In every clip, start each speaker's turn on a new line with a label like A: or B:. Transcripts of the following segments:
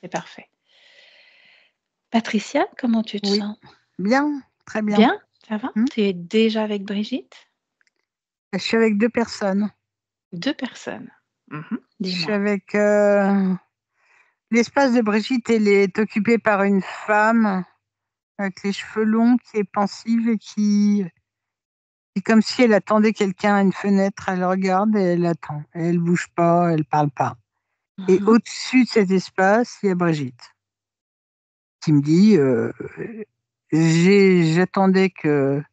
A: c'est parfait. Patricia, comment tu te
B: Oui,
A: sens?
B: bien, très bien.
A: Bien? Ça va?
B: Mmh.
A: Tu es déjà avec Brigitte?
B: Je suis avec 2 personnes.
A: 2 personnes. Mmh.
B: Je suis
A: Dis-moi.
B: avec, l'espace de Brigitte, elle est occupée par une femme avec les cheveux longs qui est pensive et qui c'est comme si elle attendait quelqu'un à une fenêtre. Elle regarde et elle attend. Et elle bouge pas, elle parle pas. Et
A: Mmh.
B: au-dessus de cet espace, il y a Brigitte qui me dit, j'attendais que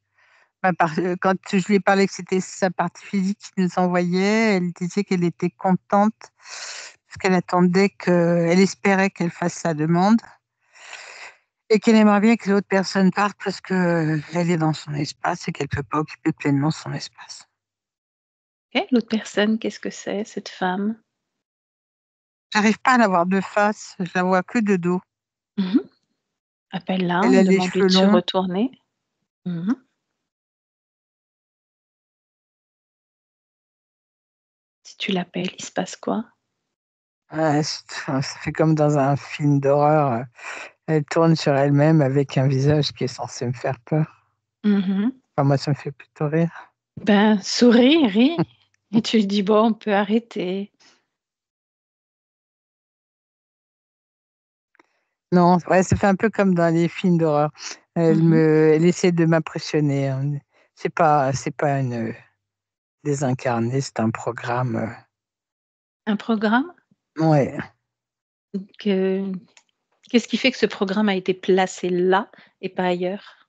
B: quand je lui ai parlé que c'était sa partie physique qui nous envoyait, elle disait qu'elle était contente parce qu'elle attendait elle espérait qu'elle fasse sa demande et qu'elle aimerait bien que l'autre personne parte parce qu'elle est dans son espace et qu'elle peut pas occuper pleinement son espace.
A: OK, l'autre personne, qu'est-ce que c'est, cette femme?
B: J'arrive pas à la voir de face, je la vois que de dos.
A: Mmh. Appelle-la,
B: Elle a les
A: demande-lui
B: cheveux
A: de se
B: longs.
A: retourner. Mmh. Si tu l'appelles, il se passe quoi?
B: Ouais, ça fait comme dans un film d'horreur, elle tourne sur elle-même avec un visage qui est censé me faire peur.
A: Mmh.
B: Enfin moi, ça me fait plutôt rire.
A: Ben, souris, ris et tu lui dis: «Bon, on peut arrêter».
B: Non, ouais, ça fait un peu comme dans les films d'horreur.
A: Mmh.
B: Elle essaie de m'impressionner, hein. C'est pas une, désincarnée, c'est un programme,
A: Un programme?
B: ouais.
A: Que Qu'est-ce qui fait que ce programme a été placé là et pas ailleurs?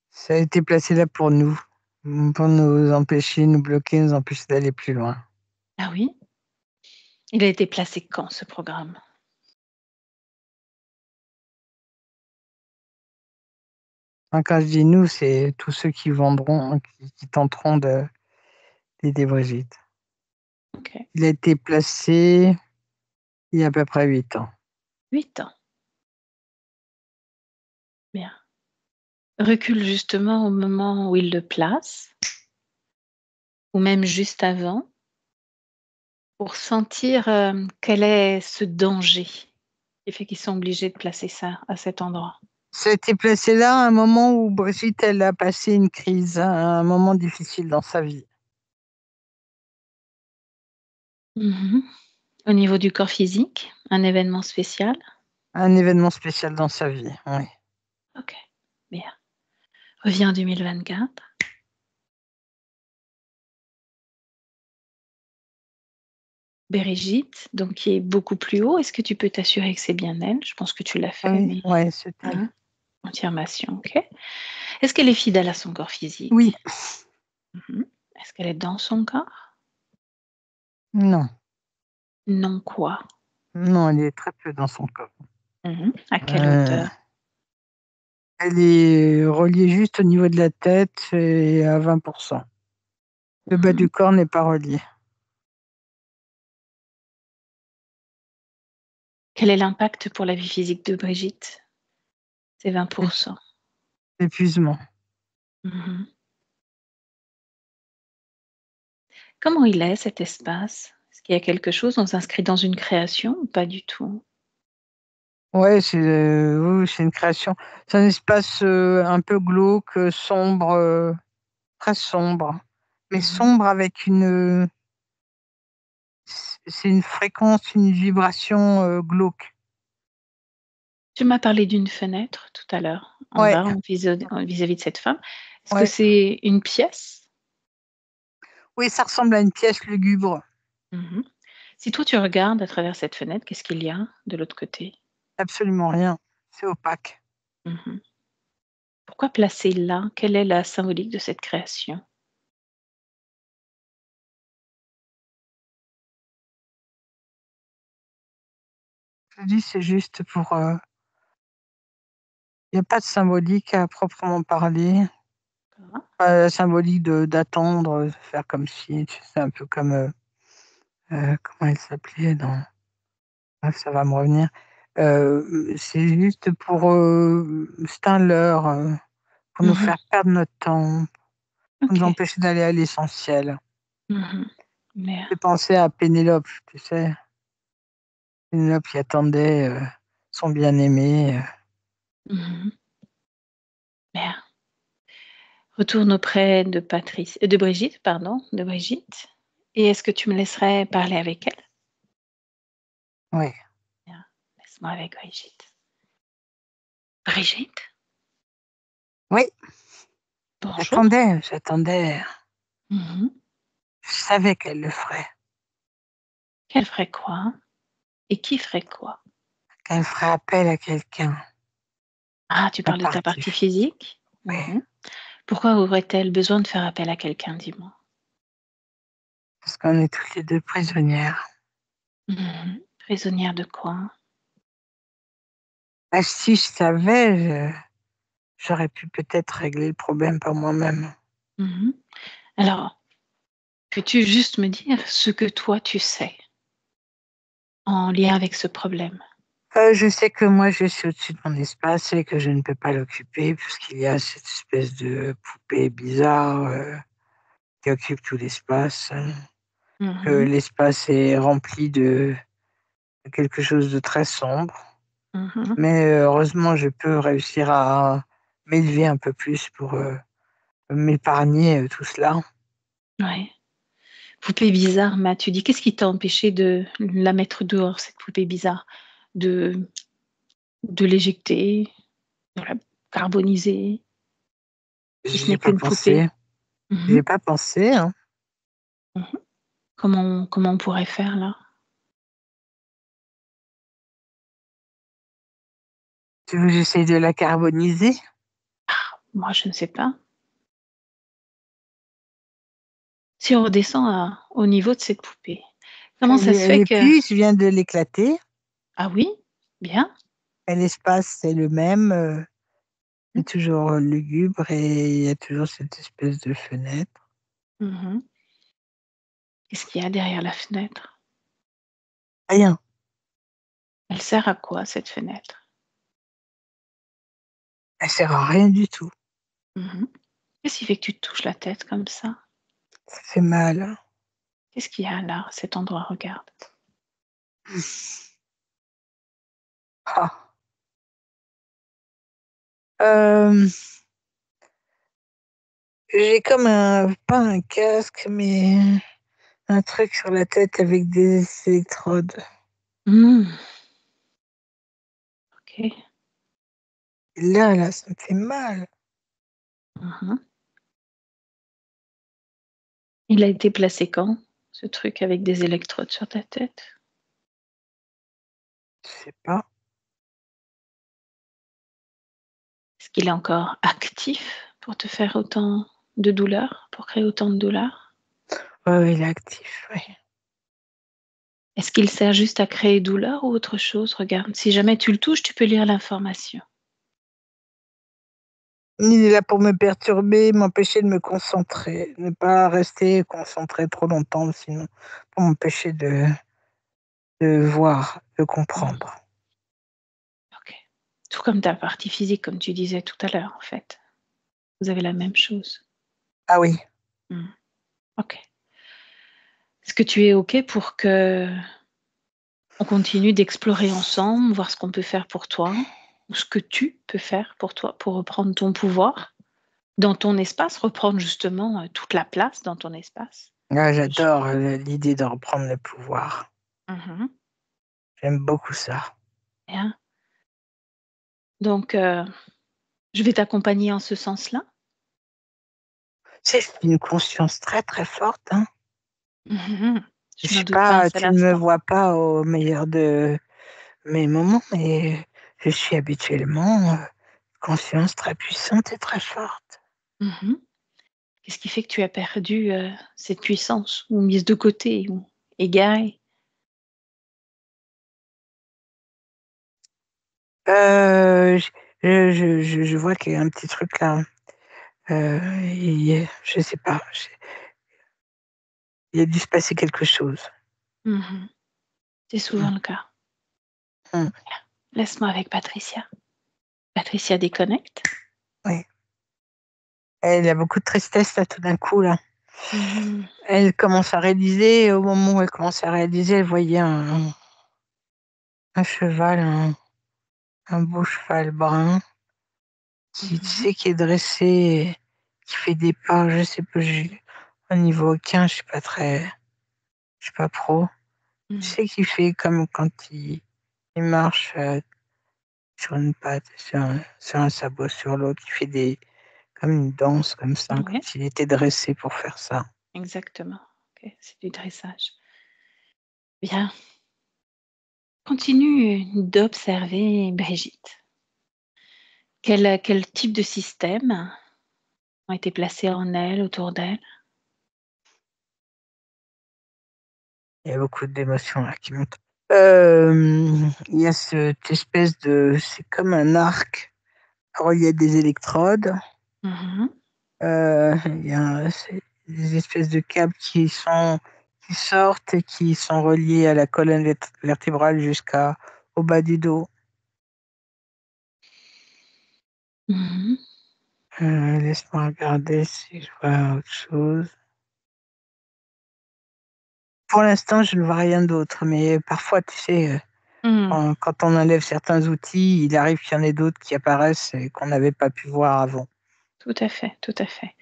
B: Ça a été placé là pour nous, pour nous empêcher, nous bloquer, nous empêcher d'aller plus loin.
A: Ah oui? Il a été placé quand ce programme?
B: Hein, quand je dis nous, c'est tous ceux qui vendront, qui tenteront d'aider Brigitte.
A: OK,
B: Il a été placé il y a à peu près 8 ans.
A: 8 ans, bien. Recule justement au moment où il le place ou même juste avant pour sentir, quel est ce danger qui fait qu'ils sont obligés de placer ça à cet endroit.
B: Ça a été placé là à un moment où Brigitte, elle a passé une crise, un moment difficile dans sa vie.
A: Mmh. Au niveau du corps physique, un événement spécial?
B: Un événement spécial dans sa vie, oui.
A: OK, bien. Reviens en 2024. Brigitte, donc qui est beaucoup plus haut. Est-ce que tu peux t'assurer que c'est bien elle? Je pense que tu l'as fait,
B: Oui,
A: mais
B: ouais, c'est elle.
A: hein, confirmation, OK. Est-ce qu'elle est fidèle à son corps
B: Oui,
A: physique? Mmh. Est-ce qu'elle est dans son corps?
B: non,
A: Non quoi?
B: non, elle est très peu dans son corps.
A: Mmh. À quelle
B: Heu,
A: hauteur?
B: Elle est reliée juste au niveau de la tête et à 20. Le bas
A: Mmh.
B: du corps n'est pas relié.
A: Quel est l'impact pour la vie physique de Brigitte? C'est 20.
B: L'é l'épuisement.
A: Mmh. Comment il est cet espace? Est-ce qu'il y a quelque chose? On s'inscrit dans une création ou pas du tout?
B: Ouais, oui, oui, c'est une création. C'est un espace, un peu glauque, sombre, très sombre, mais
A: Mmh.
B: sombre avec c'est une fréquence, une vibration, glauque.
A: Tu m'as parlé d'une fenêtre tout à l'heure, en
B: Ouais,
A: bas, en vis-à-vis de cette femme. Est-ce que
B: ouais.
A: c'est une pièce?
B: Oui, ça ressemble à une pièce lugubre.
A: Mmh. Si toi tu regardes à travers cette fenêtre, qu'est-ce qu'il y a de l'autre côté?
B: Absolument rien. C'est opaque.
A: Mmh. Pourquoi placer là? Quelle est la symbolique de cette création?
B: Je dis, c'est juste pour, il y a pas de symbolique à proprement parler.
A: D'accord.
B: Pas symbolique d'attendre, faire comme si, tu sais, un peu comme, comment elle s'appelait dans bref, ça va me revenir. C'est juste pour, c'est un leurre, pour nous
A: Mmh.
B: faire perdre notre temps, pour nous
A: OK.
B: empêcher d'aller à l'essentiel.
A: Mmh. Bien.
B: Fait penser à Pénélope, tu sais? Pénélope qui attendait son bien-aimé.
A: Mmh. Bien. Retourne auprès de Brigitte, pardon, de Brigitte. Et est-ce que tu me laisserais parler avec elle?
B: Oui.
A: Bien, laisse-moi avec Brigitte. Brigitte?
B: Oui,
A: Bonjour.
B: j'attendais.
A: Mmh.
B: Je savais qu'elle le ferait,
A: Qu'elle ferait quoi? Et qui ferait quoi?
B: qu'elle ferait appel à quelqu'un,
A: Ah, tu
B: un
A: parles de ta
B: parti
A: partie
B: physique.
A: physique?
B: Oui,
A: Mmh. Pourquoi aurait-elle besoin de faire appel à quelqu'un, dis-moi?
B: parce qu'on est toutes les 2 prisonnières.
A: Mmh. Prisonnière de quoi?
B: Ah, si je savais, j'aurais pu peut-être régler le problème par moi-même.
A: Mmh. Alors, peux-tu juste me dire ce que toi tu sais en lien avec ce problème?
B: Je sais que moi, je suis au-dessus de mon espace et que je ne peux pas l'occuper puisqu'il y a cette espèce de poupée bizarre qui occupe tout l'espace, que
A: Mmh.
B: l'espace est rempli de quelque chose de très sombre.
A: Mmh.
B: Mais heureusement, je peux réussir à m'élever un peu plus pour m'épargner tout cela.
A: Ouais. Poupée bizarre, m'as-tu dit. Qu'est-ce qui t'a empêché de la mettre dehors, cette poupée bizarre? De de l'éjecter, de la carboniser, si ce
B: J'y ai
A: n'est
B: pas
A: qu'une poupée?
B: pensé,
A: Mmh
B: j'y
A: mh.
B: ai pas pensé, hein.
A: Mmh. Comment on pourrait faire là?
B: Tu veux que j'essaye de la carboniser?
A: Moi, je ne sais pas. Si on redescend au niveau de cette poupée, comment ça se
B: Elle
A: fait
B: est
A: que
B: plus, je viens de l'éclater
A: ah oui? Bien.
B: et l'espace c'est le même,
A: Mmh.
B: c'est toujours lugubre et il y a toujours cette espèce de fenêtre.
A: Mmh. Qu'est-ce qu'il y a derrière la fenêtre?
B: Rien,
A: Elle sert à quoi cette fenêtre?
B: elle sert à rien du tout.
A: Mmh. Qu'est-ce qui fait que tu te touches la tête comme ça?
B: Ça fait mal, hein.
A: Qu'est-ce qu'il y a là, à cet endroit? Regarde.
B: Ah! Hem, j'ai comme un pas un casque, mais un truc sur la tête avec des électrodes.
A: Mmh. OK.
B: Et là, ça me fait mal.
A: Mmh. Il a été placé quand, ce truc avec des électrodes sur ta tête?
B: Je sais pas.
A: Est-ce qu'il est encore actif pour te faire autant de douleur, pour créer autant de douleur?
B: Ouais, ouais, il est actif, oui.
A: Est-ce qu'il sert juste à créer douleur ou autre chose? Regarde, si jamais tu le touches, tu peux lire l'information.
B: Il est là pour me perturber, m'empêcher de me concentrer, ne pas rester concentré trop longtemps, sinon pour m'empêcher de voir, de
A: Mmh,
B: comprendre.
A: OK. Tout comme ta partie physique, comme tu disais tout à l'heure, en fait. Vous avez la même chose.
B: Ah oui,
A: Mmh, OK. Est-ce que tu es OK pour qu'on continue d'explorer ensemble, voir ce qu'on peut faire pour toi, ou ce que tu peux faire pour toi, pour reprendre ton pouvoir dans ton espace, reprendre justement, toute la place dans ton espace?
B: ah,
A: J
B: j'adore l'idée de reprendre le pouvoir.
A: Mmh.
B: J'aime beaucoup ça.
A: Bien. Donc je vais t'accompagner en ce sens-là.
B: C'est une conscience très, très forte, hein.
A: Mmh.
B: Je
A: Je n'en
B: suis
A: doute pas un
B: pas
A: seul
B: tu ne me
A: instant.
B: vois pas au meilleur de mes moments, mais je suis habituellement, conscience très puissante et très forte.
A: Mmh. Qu'est-ce qui fait que tu as perdu, cette puissance ou mise de côté ou égarée?
B: J je vois qu'il y a un petit truc là, je sais pas, il a dû se passer quelque chose.
A: Mmh. C'est
B: Mmh,
A: souvent le cas.
B: mmh,
A: Laisse-moi avec Patricia. Patricia déconnecte.
B: oui. Elle a beaucoup de tristesse là tout d'un coup là.
A: Mmh.
B: Elle commence à réaliser, au moment où elle commence à réaliser, elle voyait un cheval, un beau cheval brun, qui, tu
A: Mhm.
B: sais, qui est dressé, qui fait des pas, je sais pas, au niveau aucun, je suis pas pro. Tu
A: Mhm.
B: sais qu'il fait comme quand il marche sur une patte, sur un sabot, sur l'autre, il fait comme une danse, comme ça, comme
A: Ouais,
B: s'il était dressé pour faire ça.
A: exactement. Ok, c'est du dressage. Bien. Continue d'observer Brigitte. Quel type de système ont été placés en elle, autour d'elle?
B: Il y a beaucoup d'émotions là qui montent. Il y a cette espèce c'est comme un arc relié à des électrodes.
A: Mhm.
B: Il y a c'est des espèces de câbles qui sortent et qui sont reliés à la colonne vertébrale jusqu'au bas du dos.
A: Mhm.
B: Laisse-moi regarder si je vois autre chose. Pour l'instant, je ne vois rien d'autre, mais parfois, tu sais,
A: Mhm.
B: quand on enlève certains outils, il arrive qu'il y en ait d'autres qui apparaissent et qu'on n'avait pas pu voir avant.
A: Tout à fait, tout à fait.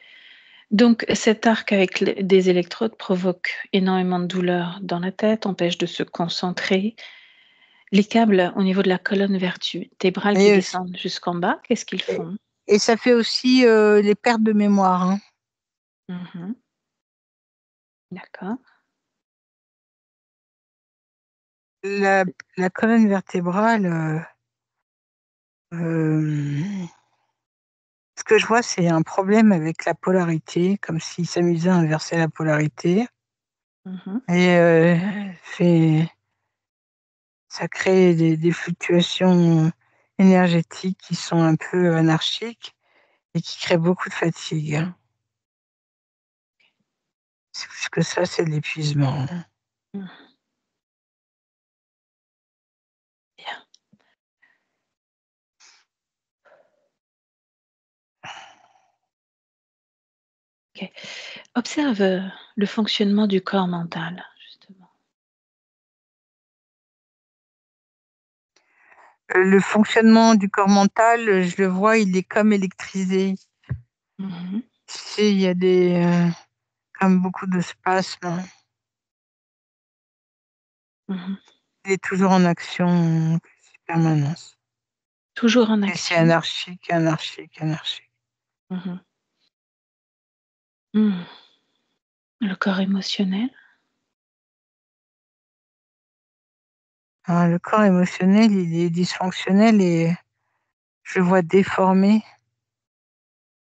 A: Donc cet arc avec des électrodes provoque énormément de douleur dans la tête, empêche de se concentrer. Les câbles au niveau de la colonne vertébrale qui
B: Et,
A: descendent jusqu'en bas, qu'est-ce qu'ils
B: et,
A: font?
B: et ça fait aussi les pertes de mémoire, hein.
A: Mhm. D'accord.
B: La, la colonne vertébrale, euh, ce que je vois, c'est un problème avec la polarité, comme s'il s'amusait à inverser la polarité.
A: Mhm.
B: Et fait, ça crée des fluctuations énergétiques qui sont un peu anarchiques et qui créent beaucoup de fatigue. C'est plus que ça, c'est de l'épuisement.
A: Mhm. Bien. Ok. Observe le fonctionnement du corps mental, justement.
B: Le fonctionnement du corps mental, je le vois, il est comme électrisé.
A: Mhm.
B: Tu sais, il y a comme beaucoup de spasmes.
A: Mhm.
B: Il est toujours en action permanence.
A: Toujours en
B: Et c'est
A: action.
B: anarchique, anarchique, anarchique.
A: Mhm. Mhm. Le corps émotionnel.
B: Alors, le corps émotionnel, il est dysfonctionnel et je le vois déformé.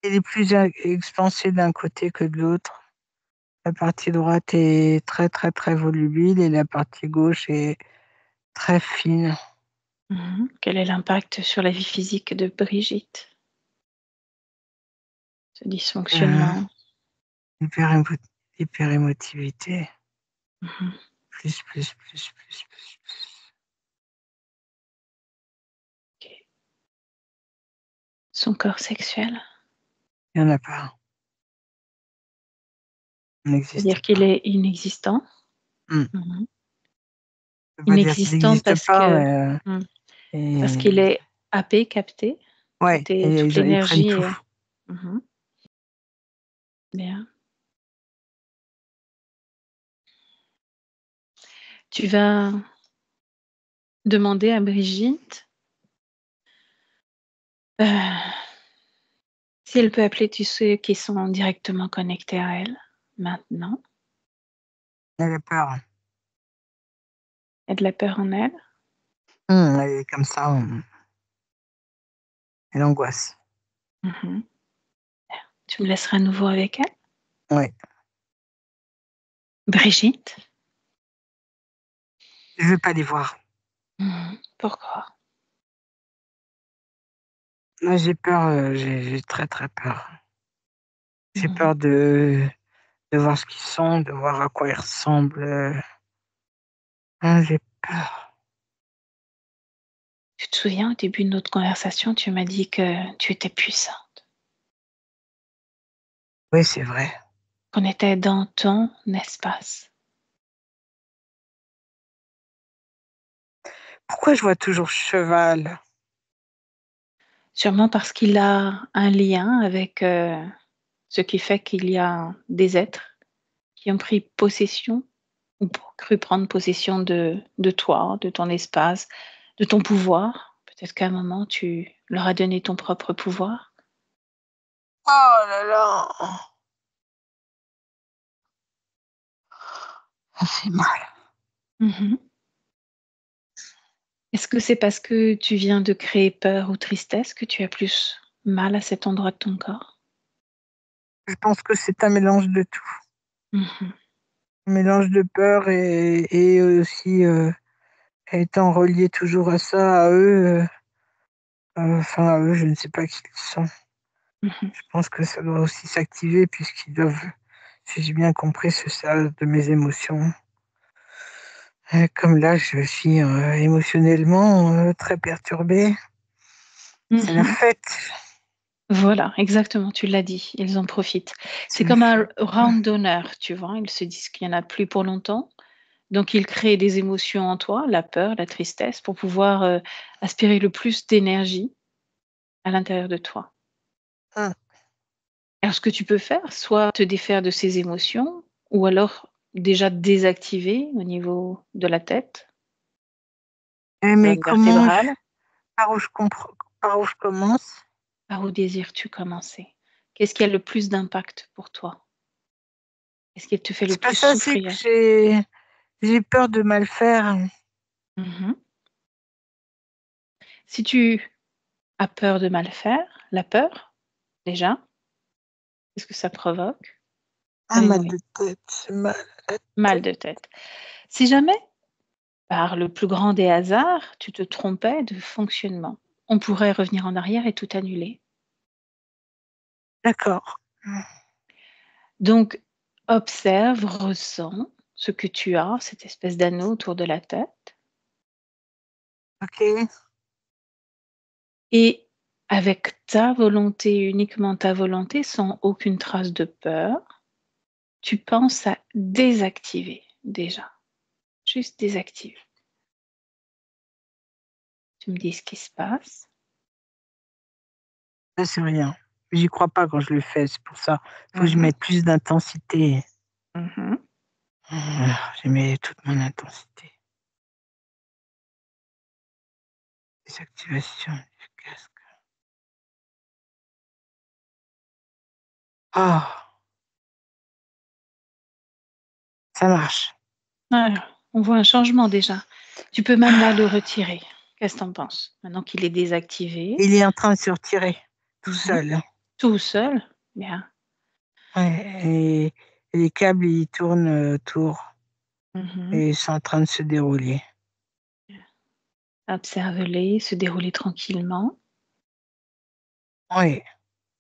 B: Il est plus expansé d'un côté que de l'autre. La partie droite est très, très, très volubile et la partie gauche est très fine.
A: Mhm. Quel est l'impact sur la vie physique de Brigitte, ce
B: Euh,
A: dysfonctionnement?
B: hyper- Hyperémotivité.
A: Mhm.
B: Plus, plus, plus, plus, plus, plus.
A: Ok. Son corps sexuel,
B: Il n'y en a pas. Il n'existe
A: c'est-à-dire qu'il
B: pas.
A: est inexistant.
B: Hmm.
A: Mhm.
B: Je ne peux pas dire qu'il
A: Inexistant
B: n'existe
A: parce
B: pas,
A: que
B: mais
A: mmh, parce qu'il
B: et,
A: est happé, capté.
B: ouais, et
A: Toute
B: ils prennent
A: l'énergie
B: tout.
A: est mmh bien. Tu vas demander à Brigitte, heu, si elle peut appeler tous ceux qui sont directement connectés à elle, maintenant.
B: Elle a peur.
A: Il y a de la peur en elle.
B: Elle est comme ça. Elle angoisse.
A: Mmh. Tu me laisseras à nouveau avec elle?
B: Ouais.
A: Brigitte?
B: Je veux pas les voir.
A: Pourquoi?
B: Moi, j'ai peur, j'ai très, très peur. J'ai
A: Mmh.
B: peur de voir ce qu'ils sont, de voir à quoi ils ressemblent. J'ai peur.
A: Tu te souviens au début de notre conversation, tu m'as dit que tu étais puissante,
B: Oui, c'est vrai.
A: qu'on était dans ton espace.
B: Pourquoi je vois toujours cheval?
A: Sûrement parce qu'il a un lien avec, ce qui fait qu'il y a des êtres qui ont pris possession ou cru prendre possession de toi, de ton espace, de ton pouvoir. Peut-être qu'à un moment, tu leur as donné ton propre pouvoir.
B: Oh là là, ça fait mal.
A: Mmh. Est-ce que c'est parce que tu viens de créer peur ou tristesse que tu as plus mal à cet endroit de ton corps?
B: Je pense que c'est un mélange de tout.
A: Mmh.
B: Un mélange de peur et aussi, étant relié toujours à ça, à eux, enfin à eux, je ne sais pas qui ils sont.
A: Mmh.
B: Je pense que ça doit aussi s'activer puisqu'ils doivent, si j'ai bien compris, se servir de mes émotions. Comme là, je suis, émotionnellement, très perturbée. C'est la
A: Mmh.
B: fête,
A: Voilà, exactement, tu l'as dit, ils en profitent. C'est
B: c'est la
A: comme un
B: fête.
A: round d'honneur, tu vois? Ils se disent qu'il y en a plus pour longtemps, donc ils créent des émotions en toi, la peur, la tristesse, pour pouvoir, aspirer le plus d'énergie à l'intérieur de toi.
B: Mmh.
A: Alors ce que tu peux faire, soit te défaire de ces émotions ou alors déjà désactiver au niveau de la tête,
B: Mais
A: colonne
B: comment je
A: vertébrale.
B: par où je commence?
A: Par où désires-tu commencer? Qu'est-ce qui a le plus d'impact pour toi? Qu'est-ce qui te fait le
B: C'est pas
A: plus
B: ça, c'est que
A: souffrir?
B: j'ai peur de mal faire.
A: Mmh. Si tu as peur de mal faire, la peur, déjà, qu'est-ce que ça provoque?
B: Un
A: Comme
B: mal
A: oui,
B: de tête, mal à la
A: mal
B: tête.
A: de tête. Si jamais, par le plus grand des hasards, tu te trompais de fonctionnement, on pourrait revenir en arrière et tout annuler.
B: D'accord.
A: Donc observe, ressens ce que tu as, cette espèce d'anneau autour de la tête
B: OK.
A: et avec ta volonté, uniquement ta volonté, sans aucune trace de peur, tu penses à désactiver déjà, juste désactiver. Tu me dis ce qui se passe.
B: Là, c'est rien. J'y crois pas quand je le fais, c'est pour ça. Il faut que je
A: Mmh.
B: mette plus d'intensité.
A: Mmh.
B: Je mets toute mon intensité. Désactivation du casque. Ah! Ça marche.
A: Voilà, on voit un changement déjà. Tu peux même là le retirer. Qu'est-ce que tu en penses? Maintenant qu'il est désactivé,
B: Il est en train de se retirer tout
A: mmh,
B: seul.
A: tout seul, bien.
B: Ouais, et les câbles, ils tournent autour
A: Mmh.
B: et ils sont en train de se dérouler.
A: Observe-les se dérouler tranquillement.
B: Oui.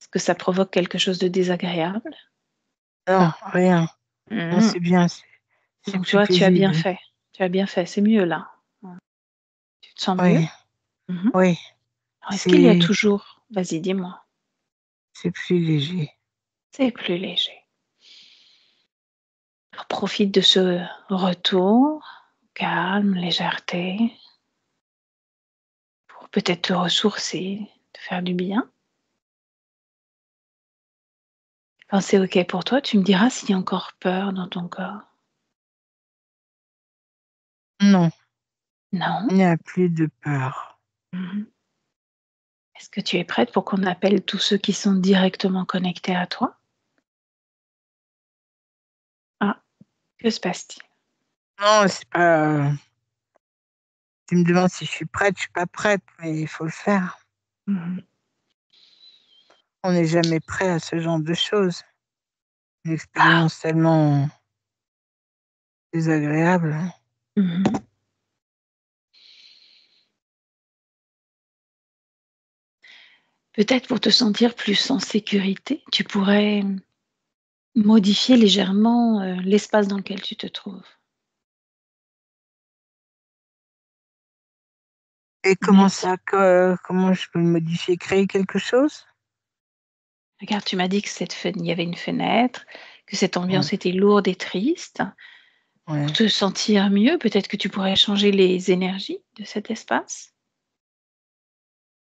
A: Est-ce que ça provoque quelque chose de désagréable?
B: Non, rien. Non,
A: Mmh.
B: c'est bien, c'est
A: Donc tu
B: plus
A: vois, tu as bien
B: paisible.
A: fait. Tu as bien fait, c'est mieux là. Mmh. Tu te sens mieux?
B: Oui,
A: Mmh.
B: oui,
A: Alors est-ce qu'il y a
B: c'est
A: toujours vas-y, dis-moi.
B: c'est plus léger.
A: C'est plus léger. Alors profite de ce retour, calme, légèreté, pour peut-être te ressourcer, te faire du bien. Quand c'est OK pour toi, tu me diras s'il y a encore peur dans ton corps.
B: Non,
A: Non?
B: il n'y a plus de peur.
A: Mmh. Est-ce que tu es prête pour qu'on appelle tous ceux qui sont directement connectés à toi? Ah, que se passe-t-il?
B: Non, c'est pas tu me demandes si je suis prête, je suis pas prête, mais il faut le faire.
A: Mmh.
B: On n'est jamais prêt à ce genre de choses. Une
A: Ah.
B: expérience tellement désagréable.
A: Mmh. Peut-être pour te sentir plus en sécurité, tu pourrais modifier légèrement, l'espace dans lequel tu te trouves.
B: Et comment
A: Même si
B: ça, comment je peux le modifier? Créer quelque chose?
A: regarde, tu m'as dit que cette fen il y avait une fenêtre, que cette
B: Mmh.
A: ambiance était lourde et triste.
B: Ouais.
A: Pour te sentir mieux, peut-être que tu pourrais changer les énergies de cet espace?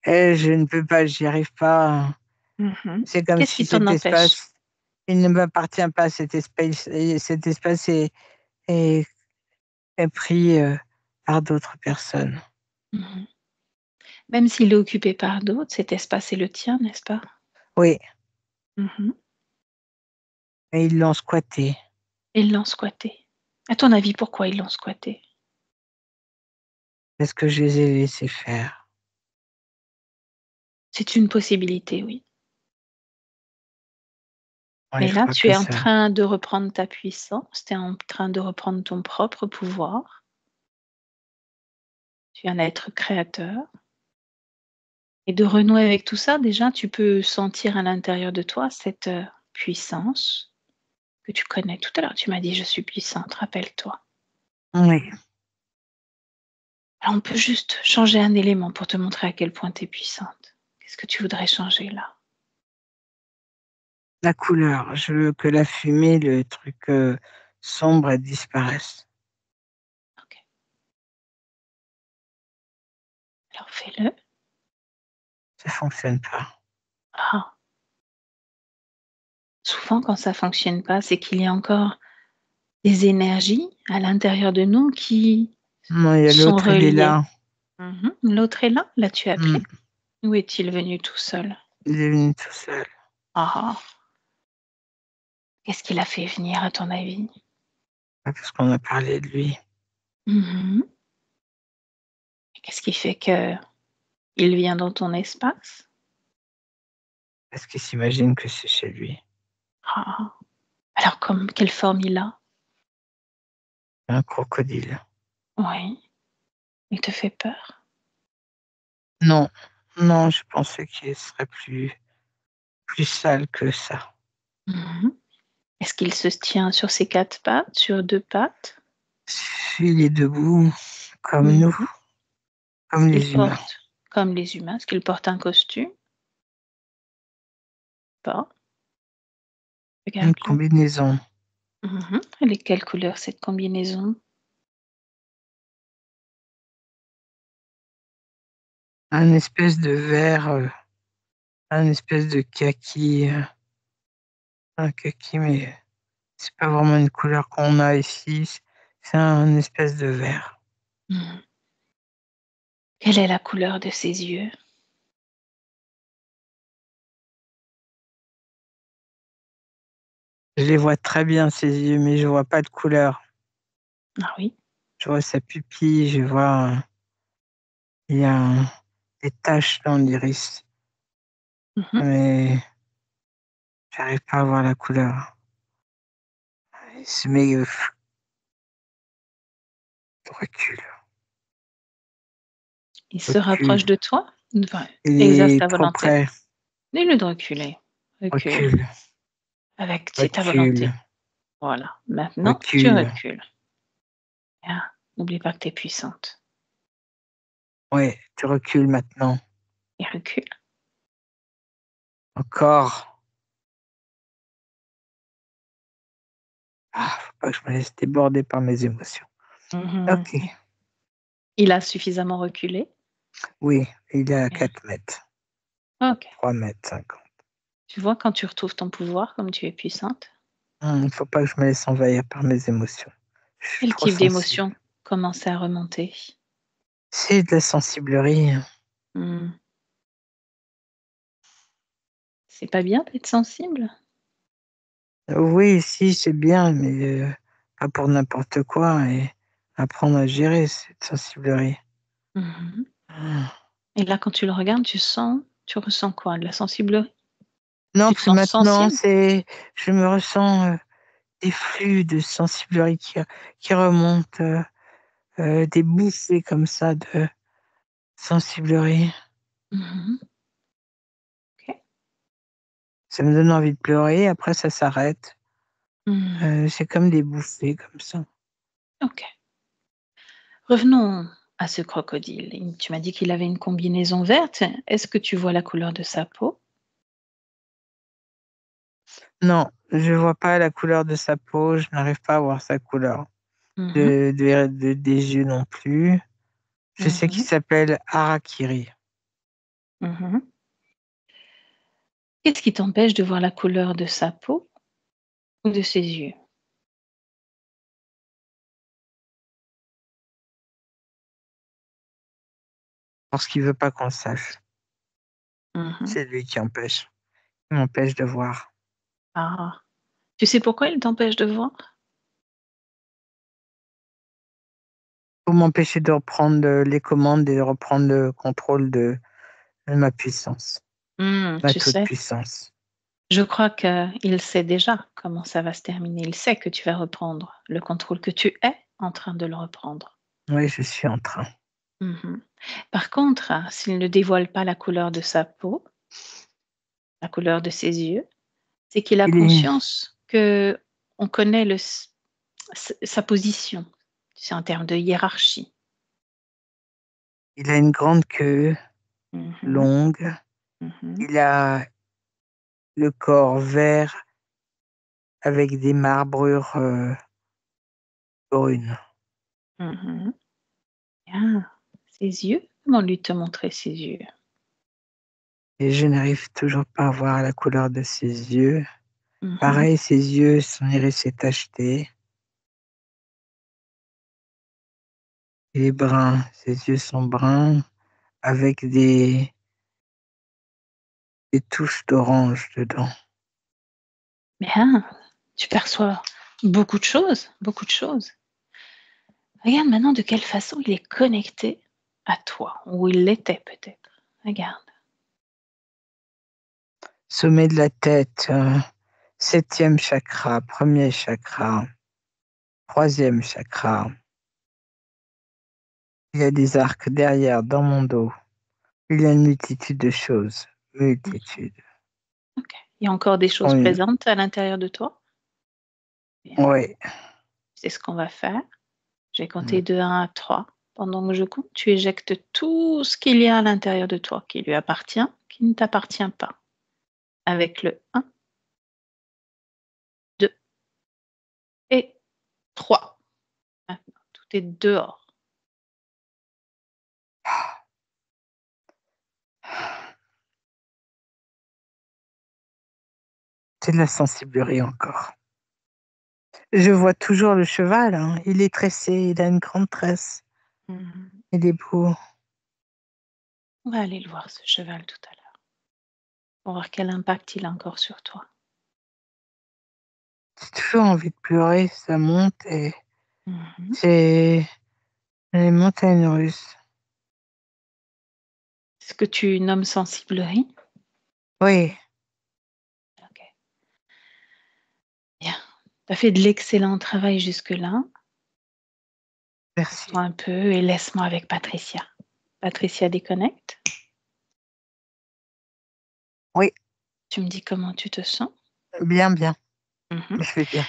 B: Et je ne peux pas, j'y arrive pas.
A: Mmh.
B: C'est comme
A: Qu'est-ce
B: si
A: qui t'en
B: cet
A: empêche?
B: espace, il ne m'appartient pas, cet espace, et cet espace est est pris, par d'autres personnes.
A: Mmh. Même s'il est occupé par d'autres, cet espace est le tien, n'est-ce pas?
B: Oui,
A: Mmh.
B: et ils l'ont squatté
A: Ils l'ont squatté. À ton avis, pourquoi ils l'ont squatté?
B: parce que je les ai laissés faire.
A: C'est une possibilité, oui.
B: Ouais,
A: Mais
B: je
A: là,
B: crois
A: tu
B: que
A: es en
B: ça.
A: train de reprendre ta puissance, tu es en train de reprendre ton propre pouvoir. Tu es un être créateur et de renouer avec tout ça, déjà, tu peux sentir à l'intérieur de toi cette, puissance que tu connais. Tout à l'heure, tu m'as dit: «Je suis puissante», rappelle-toi.
B: Oui,
A: Alors on peut juste changer un élément pour te montrer à quel point tu es puissante. Qu'est-ce que tu voudrais changer là?
B: la couleur, je veux que la fumée, le truc, sombre, elle disparaisse.
A: OK, alors fais-le.
B: Ça fonctionne pas.
A: Ah, souvent quand ça fonctionne pas, c'est qu'il y a encore des énergies à l'intérieur de nous qui
B: Non, il y a
A: sont
B: l'autre, il est
A: reliées.
B: là.
A: Mmh. L'autre est là? L'as-tu appelé?
B: Mmh,
A: Ou est-il venu tout seul?
B: il est venu tout seul.
A: Ah ah. Qu'est-ce qui l'a fait venir à ton avis?
B: Pas parce qu'on a parlé de lui,
A: Mmh. Et qu'est-ce qui fait qu'il vient dans ton espace?
B: parce qu'il s'imagine que c'est chez lui.
A: Ah ah. Alors comme quelle forme il a?
B: Un crocodile.
A: Oui, il te fait peur?
B: Non, non, je pensais qu'il serait plus sale que ça.
A: Mmh. Est-ce qu'il se tient sur ses 4 pattes, sur 2 pattes?
B: Il est debout comme nous,
A: Mmh.
B: comme
A: Il
B: les humains.
A: porte comme les humains. Est-ce qu'il porte un costume? Pas.
B: Une
A: Regarde-le.
B: combinaison,
A: Mmh. Elle est quelle couleur cette combinaison?
B: un espèce de vert, un espèce de kaki, un kaki, mais c'est pas vraiment une couleur qu'on a ici, c'est un espèce de vert.
A: Mmh. Quelle est la couleur de ses yeux?
B: Je les vois très bien ses yeux, mais je vois pas de couleur.
A: Ah oui?
B: Je vois sa pupille, je vois, il y a des taches dans l'iris,
A: Mmh.
B: mais j'arrive pas à voir la couleur. Il se met, recule,
A: Il se
B: recule.
A: rapproche de toi? Enfin,
B: Il
A: exerce
B: est
A: ta
B: trop
A: volonté.
B: près.
A: Dis-lui de reculer. Recule.
B: Recule,
A: Avec c'est ta
B: recule,
A: volonté. Voilà. Maintenant, tu
B: recule.
A: recules. Bien. N'oublie pas que tu es puissante
B: Ouais, tu recules maintenant.
A: et recule.
B: Encore. Ah, faut pas que je me laisse déborder par mes émotions.
A: Mmh.
B: OK.
A: Il a suffisamment reculé?
B: Oui, il est à
A: Bien.
B: 4 mètres,
A: OK.
B: 3,50 m.
A: Tu vois quand tu retrouves ton pouvoir comme tu es puissante?
B: Il faut pas que je me laisse envahir par mes émotions. Je suis
A: Quel
B: trop
A: type
B: sensible.
A: d'émotion commence à remonter?
B: C'est de la sensiblerie.
A: Mmh. C'est pas bien d'être sensible?
B: Oui, si, c'est bien, mais pas pour n'importe quoi et apprendre à gérer cette sensiblerie.
A: Mmh.
B: Mmh.
A: Et là, quand tu le regardes, tu ressens quoi? De la sensiblerie?
B: Non,
A: Tu te
B: plus
A: sens
B: maintenant,
A: sensible?
B: c'est je me ressens, des flux de sensiblerie qui remontent, des bouffées comme ça de sensiblerie.
A: Mmh. OK.
B: Ça me donne envie de pleurer, après ça s'arrête.
A: Mmh.
B: C'est comme des bouffées comme ça.
A: OK. Revenons à ce crocodile. Tu m'as dit qu'il avait une combinaison verte. Est-ce que tu vois la couleur de sa peau?
B: Non, je vois pas la couleur de sa peau, je n'arrive pas à voir sa couleur.
A: Mmh.
B: des yeux non plus. Je sais qu'il
A: Mmh.
B: s'appelle Harakiri.
A: Mmh. Qu'est-ce qui t'empêche de voir la couleur de sa peau ou de ses yeux?
B: Parce qu'il veut pas qu'on le sache.
A: Mmh.
B: C'est lui qui empêche. Il m'empêche de voir.
A: Ah! Tu sais pourquoi il t'empêche de voir?
B: Pour m'empêcher de reprendre, les commandes et de reprendre le contrôle de ma puissance, ma
A: Tu
B: toute
A: sais,
B: puissance.
A: je crois qu'il sait déjà comment ça va se terminer. Il sait que tu vas reprendre le contrôle, que tu es en train de le reprendre.
B: Oui, je suis en train.
A: Mmh. Par contre, s'il ne dévoile pas la couleur de sa peau, la couleur de ses yeux, c'est qu'il a
B: Il est
A: conscience qu'on connaît sa position, tu sais, en termes de hiérarchie.
B: il a une grande queue
A: Mmh.
B: longue.
A: Mmh.
B: Il a le corps vert avec des marbrures, brunes.
A: Mmh. Bien. Ses yeux? Comment lui te montrer ses yeux?
B: Et je n'arrive toujours pas à voir la couleur de ses yeux.
A: Mmh.
B: Pareil, ses yeux, son iris est tacheté. Il est brun, ses yeux sont bruns avec des touches d'orange dedans.
A: Bien, tu perçois beaucoup de choses, beaucoup de choses. Regarde maintenant de quelle façon il est connecté à toi, ou il l'était peut-être. Regarde.
B: Sommet de la tête, 7e chakra, 1er chakra, 3e chakra. Il y a des arcs derrière, dans mon dos. Il y a une multitude de choses.
A: Mmh,
B: Multitude.
A: OK. Il y a encore des choses
B: Oui,
A: présentes à l'intérieur de toi? Bien,
B: ouais.
A: c'est ce qu'on va faire. Je vais
B: Mmh.
A: compter de 1 à 3. Pendant que je compte, tu éjectes tout ce qu'il y a à l'intérieur de toi qui lui appartient, qui ne t'appartient pas. Avec le 1, 2 et 3. Maintenant, tout est dehors.
B: C'est de la sensiblerie encore. Je vois toujours le cheval, hein. Il est tressé, il a une grande tresse.
A: Mmh.
B: Il est beau.
A: On va aller le voir ce cheval tout à l'heure, pour voir quel impact il a encore sur toi.
B: J'ai toujours envie de pleurer, ça monte et
A: Mmh.
B: c'est les montagnes russes.
A: Ce que tu nommes sensiblerie?
B: Oui,
A: OK, bien. Tu as fait de l'excellent travail jusque-là.
B: merci.
A: Pose-toi un peu et laisse-moi avec Patricia. Patricia déconnecte.
B: Oui,
A: Tu me dis comment tu te sens?
B: bien, bien.
A: Mmh.
B: Je vais bien.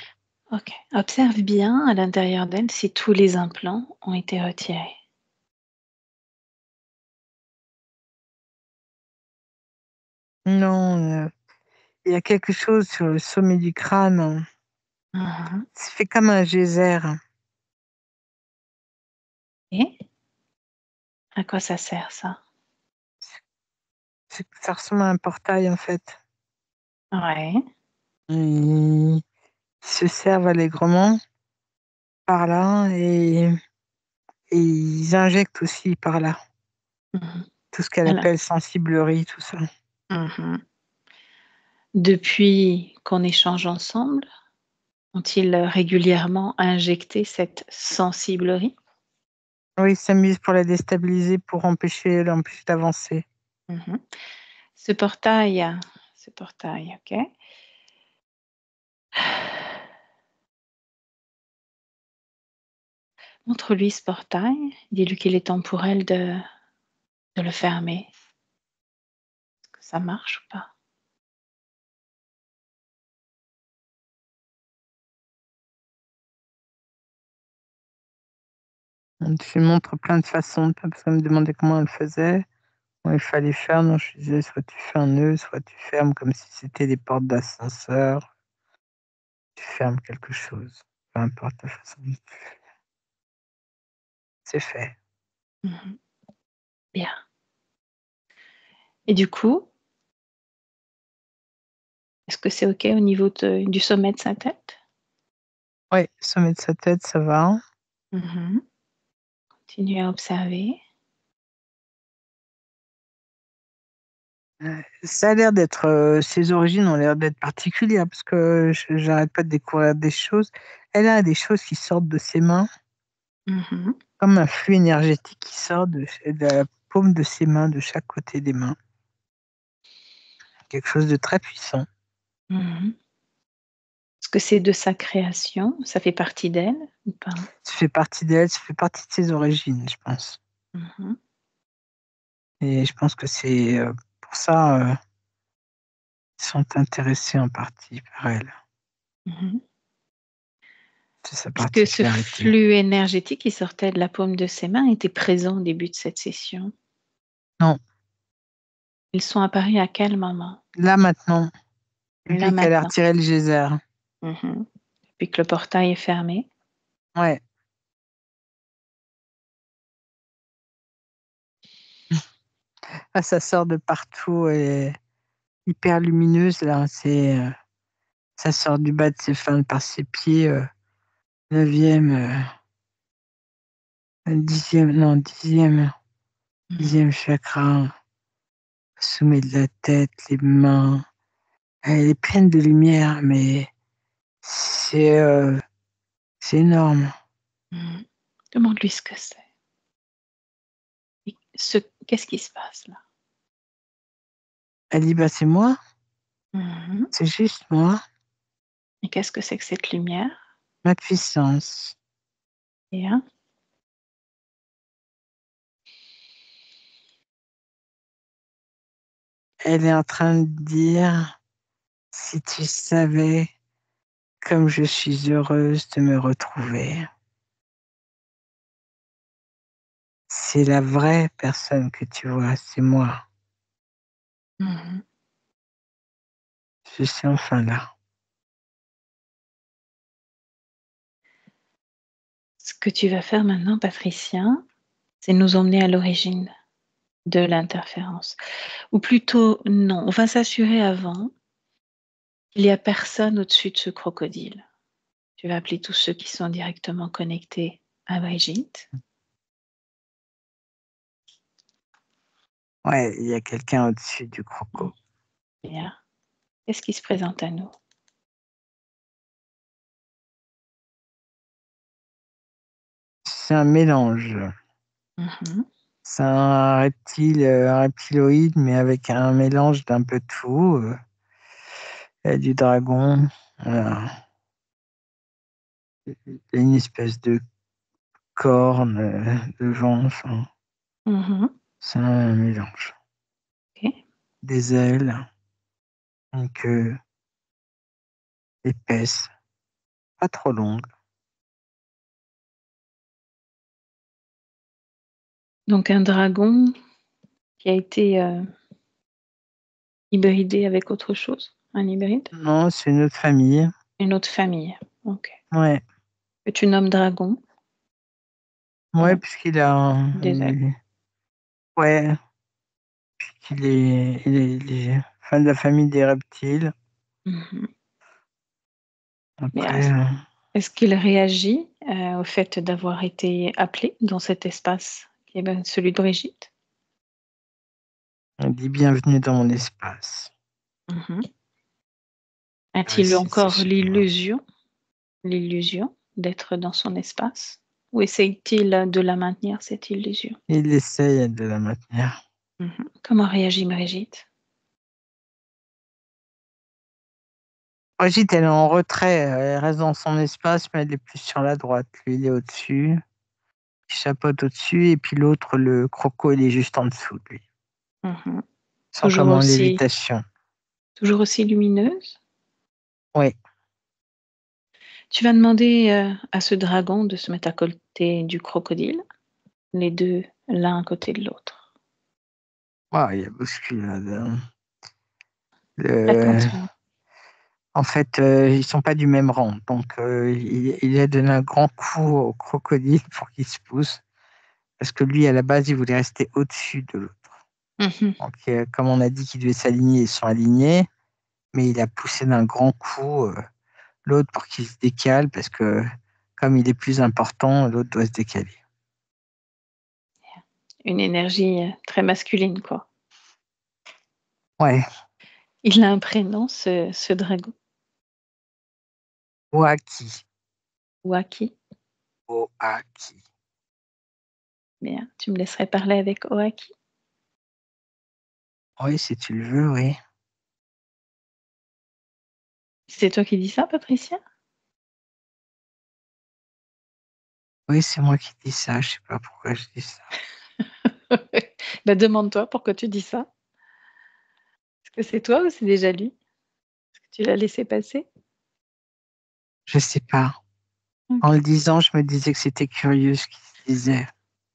A: OK. Observe bien à l'intérieur d'elle si tous les implants ont été retirés.
B: Non, il y a quelque chose sur le sommet du crâne.
A: Mmh.
B: Ça fait comme un geyser.
A: Et à quoi ça sert ça?
B: Ça ressemble à un portail, en fait.
A: Ouais.
B: Ils se servent allègrement par là et ils injectent aussi par là.
A: Mmh.
B: Tout ce qu'elle
A: Alors,
B: appelle sensiblerie, tout ça.
A: mmh, depuis qu'on échange ensemble, ont-ils régulièrement injecté cette sensiblerie?
B: Oui, ils s'amusent pour la déstabiliser, pour l'empêcher d'avancer.
A: Mmh. Ce portail ce portail, OK. Montre-lui ce portail, dis-lui qu'il est temps pour elle de le fermer. Est-ce que ça marche ou pas?
B: Je lui montre plein de façons, parce qu'elle me demandait comment elle faisait, comment il fallait faire. Non, je disais: «Soit tu fais un nœud, soit tu fermes comme si c'était des portes d'ascenseur, tu fermes quelque chose». Peu importe la façon dont tu fais. c'est fait.
A: Mmh. Bien. Et du coup, est-ce que c'est OK au niveau du sommet de sa tête?
B: Ouais, sommet de sa tête, ça va.
A: Mmh. Continue à observer.
B: Ça a l'air d'être, ses origines ont l'air d'être particulières parce que j'arrête pas de découvrir des choses. Elle a des choses qui sortent de ses mains,
A: Mmh.
B: comme un flux énergétique qui sort de la paume de ses mains, de chaque côté des mains. Quelque chose de très puissant.
A: Mmh. Est-ce que c'est de sa création? Ça fait partie d'elle ou pas?
B: Ça fait partie d'elle, ça fait partie de ses origines, je pense.
A: Mmh.
B: Et je pense que c'est, pour ça, ils sont intéressés en partie par elle.
A: Mmh.
B: C'est sa
A: Est-ce que ce
B: particularité.
A: flux énergétique qui sortait de la paume de ses mains était présent au début de cette session?
B: Non,
A: Ils sont apparus à quel moment?
B: là maintenant,
A: Là,
B: depuis qu'elle a
A: maintenant.
B: retiré le geyser.
A: Mmh. Depuis que le portail est fermé?
B: Ouais. Ah, ça sort de partout, elle est hyper lumineuse là, ça sort du bas de ses enfin, par ses pieds, 9e, 10e, non 10e,
A: Mmh.
B: 10e chakra, sommet de la tête, les mains. Elle est pleine de lumière, mais c'est, c'est énorme.
A: Mmh. Demande-lui ce que c'est. Et qu'est-ce qui se passe là?
B: Elle dit: «Bah, c'est moi,
A: Mmh.
B: c'est juste moi,
A: Et qu'est-ce que c'est que cette lumière?
B: ma puissance».
A: Bien.
B: Elle est en train de dire: «Si tu savais comme je suis heureuse de me retrouver. C'est la vraie personne que tu vois, c'est moi.
A: Mmh.
B: Je suis enfin là».
A: Ce que tu vas faire maintenant, Patricia, c'est nous emmener à l'origine de l'interférence. Ou plutôt, non, on va s'assurer avant qu'il y a personne au-dessus de ce crocodile. Tu vas appeler tous ceux qui sont directement connectés à Brigitte.
B: Ouais, il y a quelqu'un au-dessus du
A: Mmh.
B: croco.
A: Bien. Qu'est-ce qui se présente à nous?
B: C'est un mélange.
A: Mmh.
B: C'est un reptile, un reptiloïde, mais avec un mélange d'un peu de tout, il y a du dragon, voilà. Il y a une espèce de corne, de vent, enfin,
A: Mmh.
B: c'est un mélange.
A: OK.
B: Des ailes, une queue épaisse, pas trop longue.
A: Donc un dragon qui a été, hybridé avec autre chose? Un hybride?
B: Non, c'est une autre famille.
A: Une autre famille? OK.
B: Ouais,
A: Que tu nommes dragon?
B: ouais,
A: Ouais,
B: puisqu'il a
A: des ailes.
B: ouais, il est fin de la famille des reptiles.
A: Mmh. Mais
B: Après,
A: est-ce qu'il réagit, au fait d'avoir été appelé dans cet espace qui est ben celui de Brigitte?
B: on dit: «Bienvenue dans mon espace».
A: Mmh.
B: Ah,
A: A-t-il
B: c'est
A: encore
B: chez moi.
A: l'illusion d'être dans son espace? Ou essaye-t-il de la maintenir cette illusion?
B: Il essaye de la maintenir.
A: Mmh. Comment réagit Brigitte?
B: Brigitte, elle est en retrait, elle reste dans son espace, mais elle est plus sur la droite. Lui, il est au-dessus, il chapeaute au-dessus et puis l'autre, le croco, il est juste en dessous de lui.
A: Mmh.
B: Ils sont comme en lévitation.
A: Toujours aussi lumineuse?
B: Oui.
A: Tu vas demander, à ce dragon de se mettre à côté du crocodile, les 2 l'un à côté de l'autre.
B: Waouh, il y a bousculade, hein. Le
A: Attention.
B: En fait, ils sont pas du même rang, donc il a donné un grand coup au crocodile pour qu'il se pousse. Parce que lui, à la base, il voulait rester au-dessus de l'autre. Donc, comme on a dit qu'il devait s'aligner, ils sont alignés, mais il a poussé d'un grand coup l'autre pour qu'il se décale, parce que comme il est plus important, l'autre doit se décaler.
A: Une énergie très masculine, quoi.
B: Ouais,
A: Il a un prénom, ce dragon.
B: Oaki.
A: Oaki.
B: Oaki.
A: Bien, tu me laisserais parler avec Oaki?
B: Oui, si tu le veux, oui.
A: C'est toi qui dis ça, Patricia?
B: Oui, c'est moi qui dis ça, je sais pas pourquoi je dis ça.
A: Bah, demande-toi pourquoi tu dis ça. Est-ce que c'est toi ou c'est déjà lui? Est-ce que tu l'as laissé passer?
B: Je sais pas. En
A: OK,
B: le disant, je me disais que c'était curieux ce qu'il se disait.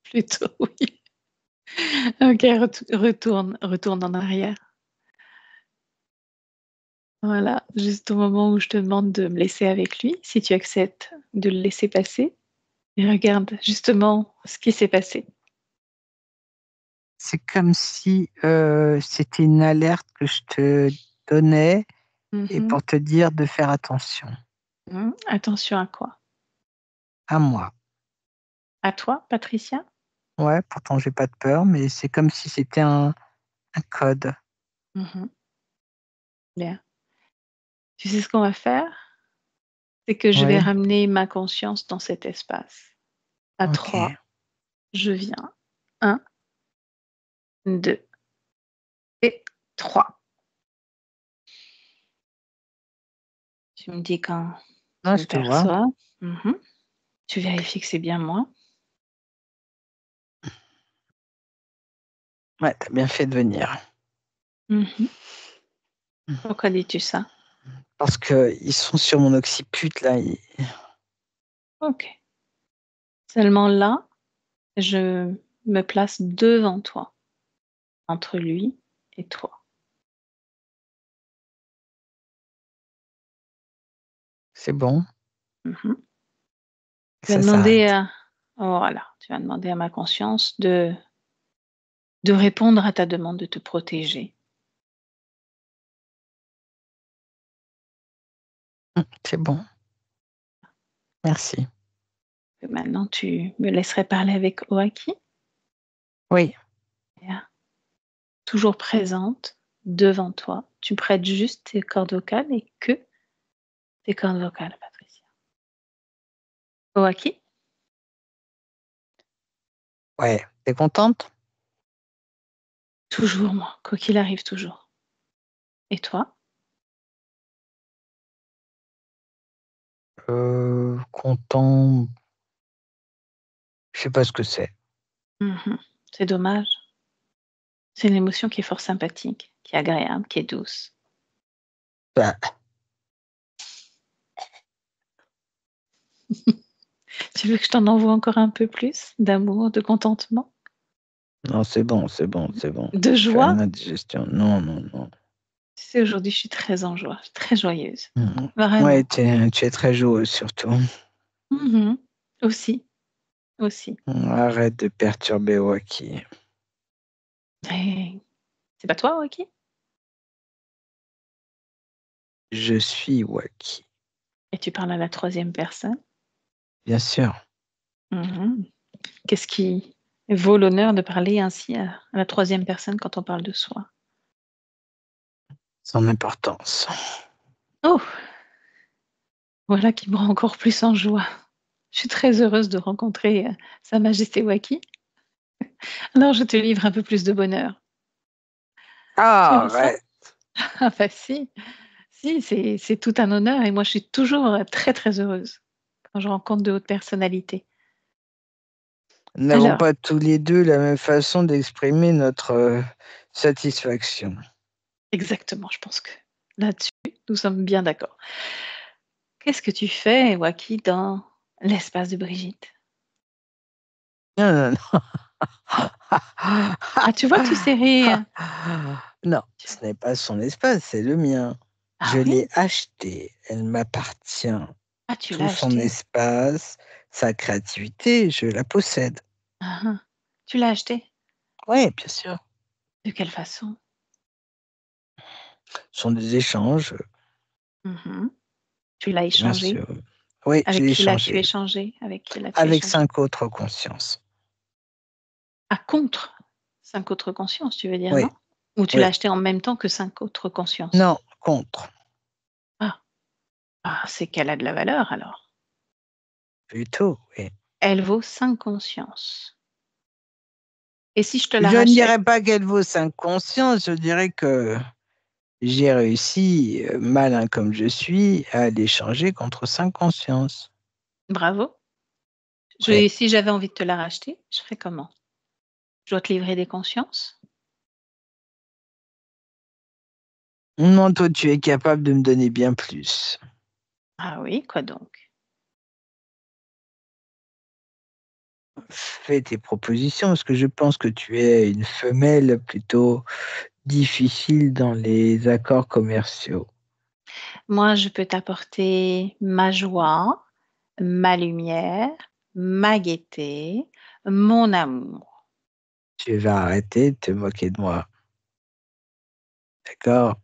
A: plutôt oui. OK, retourne en arrière. Voilà, juste au moment où je te demande de me laisser avec lui, si tu acceptes de le laisser passer et regarde justement ce qui s'est passé.
B: C'est comme si c'était une alerte que je te donnais et
A: Mmh.
B: pour te dire de faire attention
A: Attention à quoi?
B: à moi.
A: À toi, Patricia?
B: Ouais, pourtant j'ai pas de peur, mais c'est comme si c'était un code.
A: Mmh. Bien. Tu sais ce qu'on va faire? C'est que je vais
B: Oui,
A: ramener ma conscience dans cet espace. À
B: ok.
A: 3, je viens. 1, 2 et 3. Tu me dis quand
B: Non,
A: tu me
B: je te vois.
A: perçois. Mmh. Tu vérifies que c'est bien moi.
B: Ouais, t'as bien fait de venir.
A: Mmh. Pourquoi dis-tu ça?
B: Parce qu'ils sont sur mon occiput, là.
A: OK. Seulement là, je me place devant toi, entre lui et toi.
B: C'est bon,
A: Mmh. Tu vas
B: ça
A: demander
B: s'arrête.
A: à voilà, tu vas demander à ma conscience de répondre à ta demande de te protéger.
B: C'est bon, merci.
A: Que maintenant tu me laisserais parler avec Oaki,
B: Oui,
A: toujours présente devant toi. Tu prêtes juste tes cordes vocales et que tes cordes vocales, Patricia. Oaki,
B: ouais. T'es contente?
A: toujours moi, quoi qu'il arrive, toujours. Et toi?
B: Content, je sais pas ce que c'est.
A: Mmh. C'est dommage. C'est une émotion qui est fort sympathique, qui est agréable, qui est douce.
B: Bah,
A: Tu veux que je t'en envoie encore un peu plus d'amour, de contentement,
B: non, c'est bon, c'est bon, c'est bon.
A: de
B: Faire
A: joie?
B: ma digestion. Non, non, non.
A: Tu sais, aujourd'hui, je suis très en joie, très joyeuse,
B: Mhm. Ouais,
A: vraiment.
B: tu es très joueuse surtout.
A: Mmh. Aussi, aussi.
B: Arrête de perturber Waki.
A: Et c'est pas toi, Waki?
B: Je suis Waki,
A: Et tu parles à la troisième personne?
B: bien sûr.
A: Mmh. Qu'est-ce qui vaut l'honneur de parler ainsi à la troisième personne quand on parle de soi?
B: Son importance.
A: Oh! Voilà qui me rend encore plus en joie. Je suis très heureuse de rencontrer, Sa Majesté Waki. Alors je te livre un peu plus de bonheur. Tu
B: Ah,
A: aimes ça?
B: arrête.
A: Ah bah si, si, c'est tout un honneur et moi je suis toujours, très, très heureuse quand je rencontre de hautes personnalités.
B: Nous n'avons
A: Alors
B: pas tous les deux la même façon d'exprimer notre satisfaction.
A: exactement, je pense que là-dessus, nous sommes bien d'accord. Qu'est-ce que tu fais, Waki, dans l'espace de Brigitte?
B: Non, non, non.
A: Ah tu vois, tu sais rire.
B: Non,
A: Tu
B: ce n'est pas son espace, c'est le mien. Je
A: ah oui?
B: l'ai acheté, elle m'appartient.
A: Ah tu
B: Tout
A: l'as
B: son
A: acheté?
B: espace, sa créativité, je la possède.
A: Hein, hein. Tu l'as acheté?
B: Oui, bien sûr.
A: De quelle façon?
B: Ce sont des échanges,
A: Mmh. Tu l'as
B: bien
A: échangé?
B: sûr. Oui, je
A: Avec
B: l'ai
A: qui l'as-tu
B: échangé
A: échangé? Avec qui l'as-tu
B: avec
A: échangé?
B: 5 autres consciences.
A: Ah, contre 5 autres consciences, tu veux dire,
B: Oui,
A: non? Ou tu l'as
B: oui.
A: acheté en même temps que 5 autres consciences?
B: Non, contre,
A: Ah, ah, c'est qu'elle a de la valeur alors.
B: plutôt, oui.
A: Elle vaut 5 consciences. Et si je te la
B: Je ne
A: rachète?
B: dirais pas qu'elle vaut 5 consciences, je dirais que j'ai réussi, malin comme je suis, à l'échanger contre 5 consciences.
A: Bravo.
B: Oui.
A: Si j'avais envie de te la racheter, je ferais comment? Je dois te livrer des consciences?
B: Non, toi, tu es capable de me donner bien plus.
A: Ah oui, quoi donc?
B: Fais tes propositions, parce que je pense que tu es une femelle plutôt difficile dans les accords commerciaux.
A: Moi, je peux t'apporter ma joie, ma lumière, ma gaieté, mon amour.
B: Tu vas arrêter de te moquer de moi, d'accord?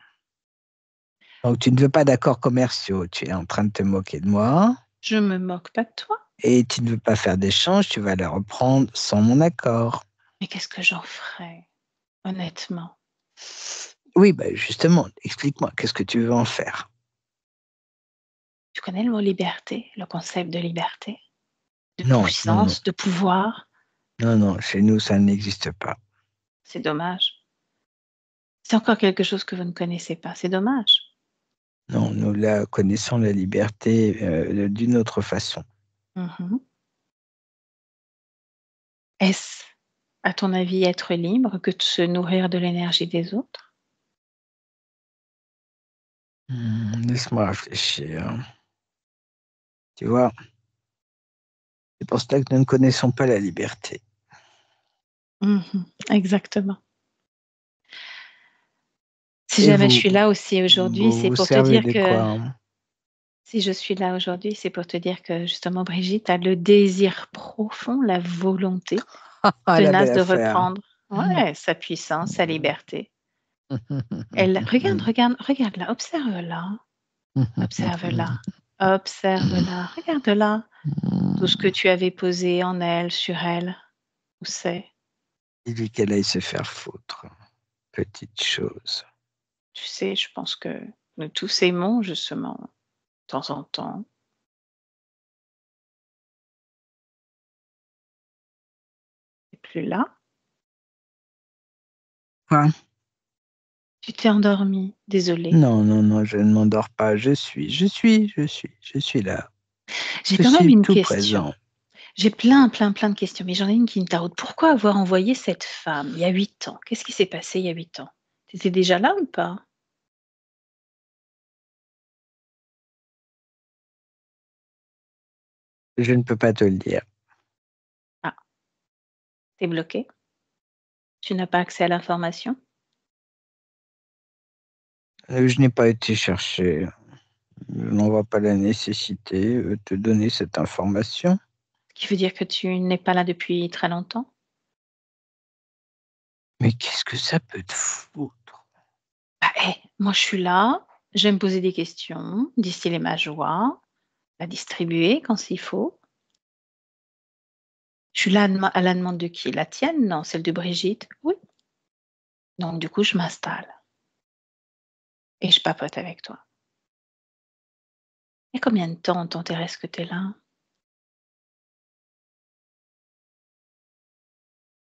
B: Donc tu ne veux pas d'accords commerciaux, tu es en train de te moquer de moi
A: Je me moque pas de toi,
B: et tu ne veux pas faire d'échange, tu vas les reprendre sans mon accord.
A: mais qu'est-ce que j'en ferais, honnêtement?
B: Oui, bah, justement, explique-moi, qu'est-ce que tu veux en faire?
A: Tu connais le mot liberté, le concept de liberté, de
B: Non, non, non,
A: puissance, de pouvoir?
B: non, non, chez nous, ça n'existe pas.
A: C'est dommage. C'est encore quelque chose que vous ne connaissez pas, c'est dommage.
B: Non, nous la connaissons la liberté, d'une autre façon.
A: Mmh. Est-ce, à ton avis, être libre que de se nourrir de l'énergie des autres?
B: Laisse-moi réfléchir. Tu vois? C'est pour cela que nous ne connaissons pas la liberté.
A: Mmh. Exactement. Si
B: Et
A: jamais je
B: vous,
A: suis là aussi aujourd'hui,
B: vous
A: c'est
B: vous
A: pour te
B: servez
A: dire
B: de
A: que
B: quoi, hein?
A: si je suis là aujourd'hui, c'est pour te dire que justement Brigitte a le désir profond, la volonté
B: Ah, la belle
A: tenace de
B: affaire.
A: reprendre, ouais, sa puissance, sa liberté. Elle regarde, regarde, regarde-la, observe-la, observe-la, observe-la, regarde-la. Tout ce que tu avais posé en elle, sur elle, où c'est?
B: Dis-lui qu'elle aille se faire foutre, petite chose.
A: Tu sais, je pense que nous tous aimons justement, de temps en temps. Tu plus là?
B: Quoi?
A: Tu t'es endormie, désolée.
B: Non, non, non, je ne m'endors pas, je suis là.
A: J'ai
B: Je
A: quand même
B: suis
A: une
B: tout
A: question.
B: présent.
A: J'ai plein, plein, plein de questions, mais j'en ai une qui me taraude. Pourquoi avoir envoyé cette femme il y a 8 ans? Qu'est-ce qui s'est passé il y a 8 ans? Tu étais déjà là ou pas?
B: Je ne peux pas te le dire.
A: Ah, tu es bloquée? Tu n'as pas accès à l'information?
B: Je n'ai pas été chercher. Je n'en vois pas la nécessité, de te donner cette information.
A: Ce qui veut dire que tu n'es pas là depuis très longtemps?
B: Mais qu'est-ce que ça peut te foutre?
A: Bah, moi je suis là, je vais me poser des questions, distiller ma joie, la distribuer quand s'il faut. Je suis là à la demande de qui? La tienne? Non, celle de Brigitte? Oui. Donc du coup, je m'installe et je papote avec toi. Et combien de temps t'intéresse que tu es là?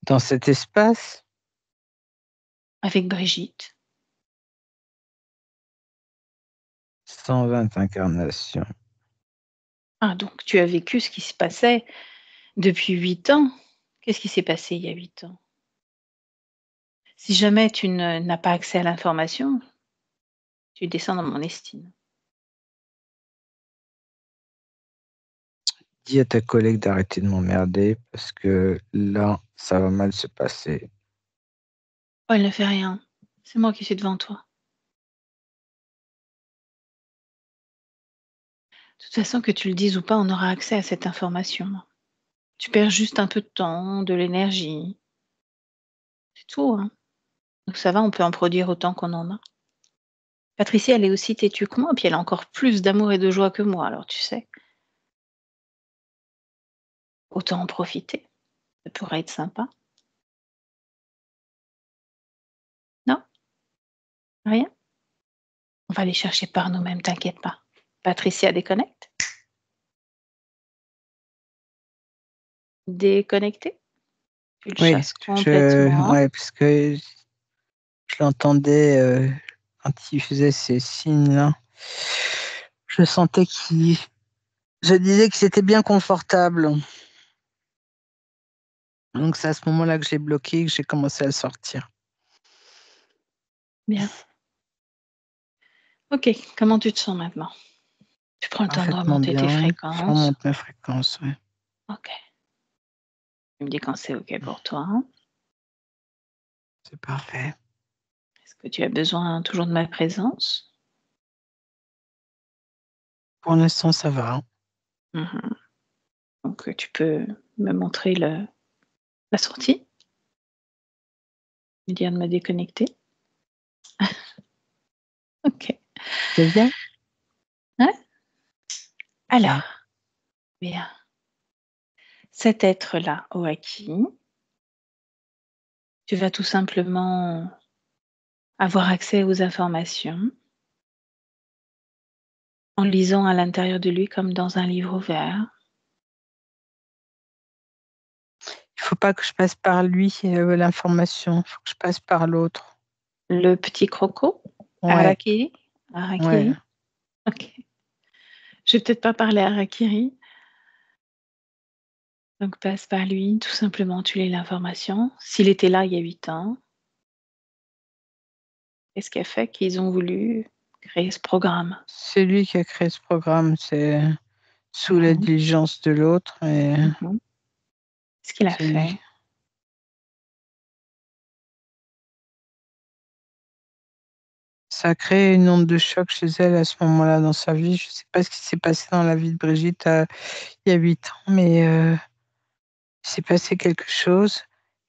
B: Dans cet espace,
A: Avec Brigitte.
B: 120 incarnations.
A: Ah donc tu as vécu ce qui se passait depuis 8 ans. Qu'est-ce qui s'est passé il y a 8 ans? Si jamais tu n'as pas accès à l'information, tu descends dans mon estime.
B: Dis à ta collègue d'arrêter de m'emmerder parce que là, ça va mal se passer.
A: Oh, elle ne fait rien. C'est moi qui suis devant toi. De toute façon, que tu le dises ou pas, on aura accès à cette information. Tu perds juste un peu de temps, de l'énergie. C'est tout, hein. Donc ça va, on peut en produire autant qu'on en a. Patricia, elle est aussi têtue que moi, puis elle a encore plus d'amour et de joie que moi, alors tu sais, autant en profiter. Ça pourrait être sympa. Non? Rien? On va les chercher par nous-mêmes, t'inquiète pas. Patricia déconnecte? Déconnecté? Tu le
B: Oui,
A: chasses complètement.
B: ouais, parce que je l'entendais quand il faisait ces signes-là. Je sentais qu'il. Je disais que c'était bien confortable. Donc c'est à ce moment-là que j'ai bloqué, que j'ai commencé à le sortir.
A: Bien. OK, comment tu te sens maintenant? Tu prends le temps de
B: Parfaitement
A: remonter tes
B: bien. Je
A: fréquences.
B: remonte ma fréquence, ouais.
A: OK. Tu me dis quand c'est OK pour toi, hein.
B: C'est parfait.
A: Est-ce que tu as besoin toujours de ma présence?
B: Pour l'instant, ça va.
A: Mmh. Donc, tu peux me montrer la sortie? Me dire de me déconnecter? OK.
B: C'est bien?
A: Ouais?
B: Ok.
A: Alors, bien. Cet être-là, Oaki, tu vas tout simplement avoir accès aux informations en lisant à l'intérieur de lui comme dans un livre ouvert.
B: Il faut pas que je passe par lui, l'information. Il faut que je passe par l'autre.
A: Le petit croco,
B: Ouais,
A: Harakiri?
B: ouais.
A: Harakiri? OK. Je vais peut-être pas parler Harakiri, donc passe par lui, tout simplement, tu lis l'information. S'il était là il y a 8 ans, qu'est-ce qui a fait qu'ils ont voulu créer ce programme?
B: C'est lui qui a créé ce programme. C'est sous la
A: Mmh.
B: diligence de l'autre. Et
A: Mmh. Qu'est-ce qu'il a
B: c'est lui.
A: fait?
B: Ça a créé une onde de choc chez elle à ce moment-là dans sa vie. Je sais pas ce qui s'est passé dans la vie de Brigitte il y a 8 ans, mais il s'est passé quelque chose.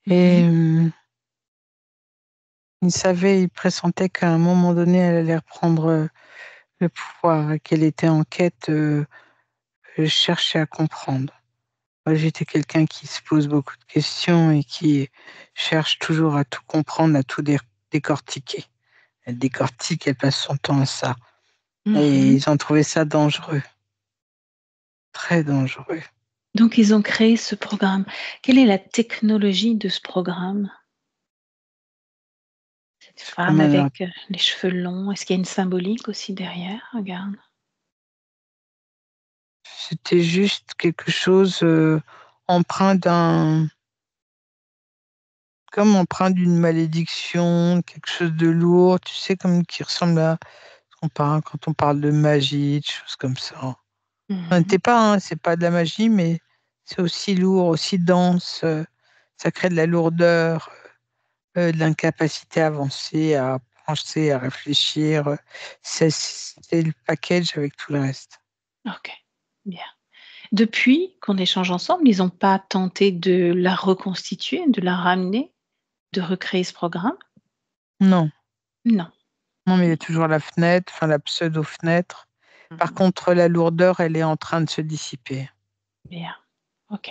A: Mmh.
B: Et il savait, il pressentait qu'à un moment donné, elle allait reprendre le pouvoir et qu'elle était en quête, cherchait à comprendre. Moi, j'étais quelqu'un qui se pose beaucoup de questions et qui cherche toujours à tout comprendre, à tout décortiquer. Elle décortique, elle passe son temps à ça. Et
A: Mmh.
B: ils ont trouvé ça dangereux, très dangereux.
A: Donc ils ont créé ce programme. Quelle est la technologie de ce programme? Cette
B: C'est
A: femme
B: comme un
A: avec, les cheveux longs, est-ce qu'il y a une symbolique aussi derrière? Regarde.
B: C'était juste quelque chose, empreint d'un comme empreint d'une malédiction, quelque chose de lourd, tu sais, comme qui ressemble à quand on parle de magie, de choses comme ça. Enfin,
A: Mmh.
B: tu pas, hein, c'est pas de la magie, mais c'est aussi lourd, aussi dense, ça crée de la lourdeur, de l'incapacité à avancer, à penser, à réfléchir, c'est le package avec tout le reste.
A: OK, bien. Depuis qu'on échange ensemble, ils ont pas tenté de la reconstituer, de la ramener, de recréer ce programme?
B: Non,
A: Non.
B: non, mais il y a
A: Bien.
B: toujours la fenêtre, enfin la pseudo-fenêtre. Par
A: Mmh.
B: contre, la lourdeur, elle est en train de se dissiper.
A: Bien. OK.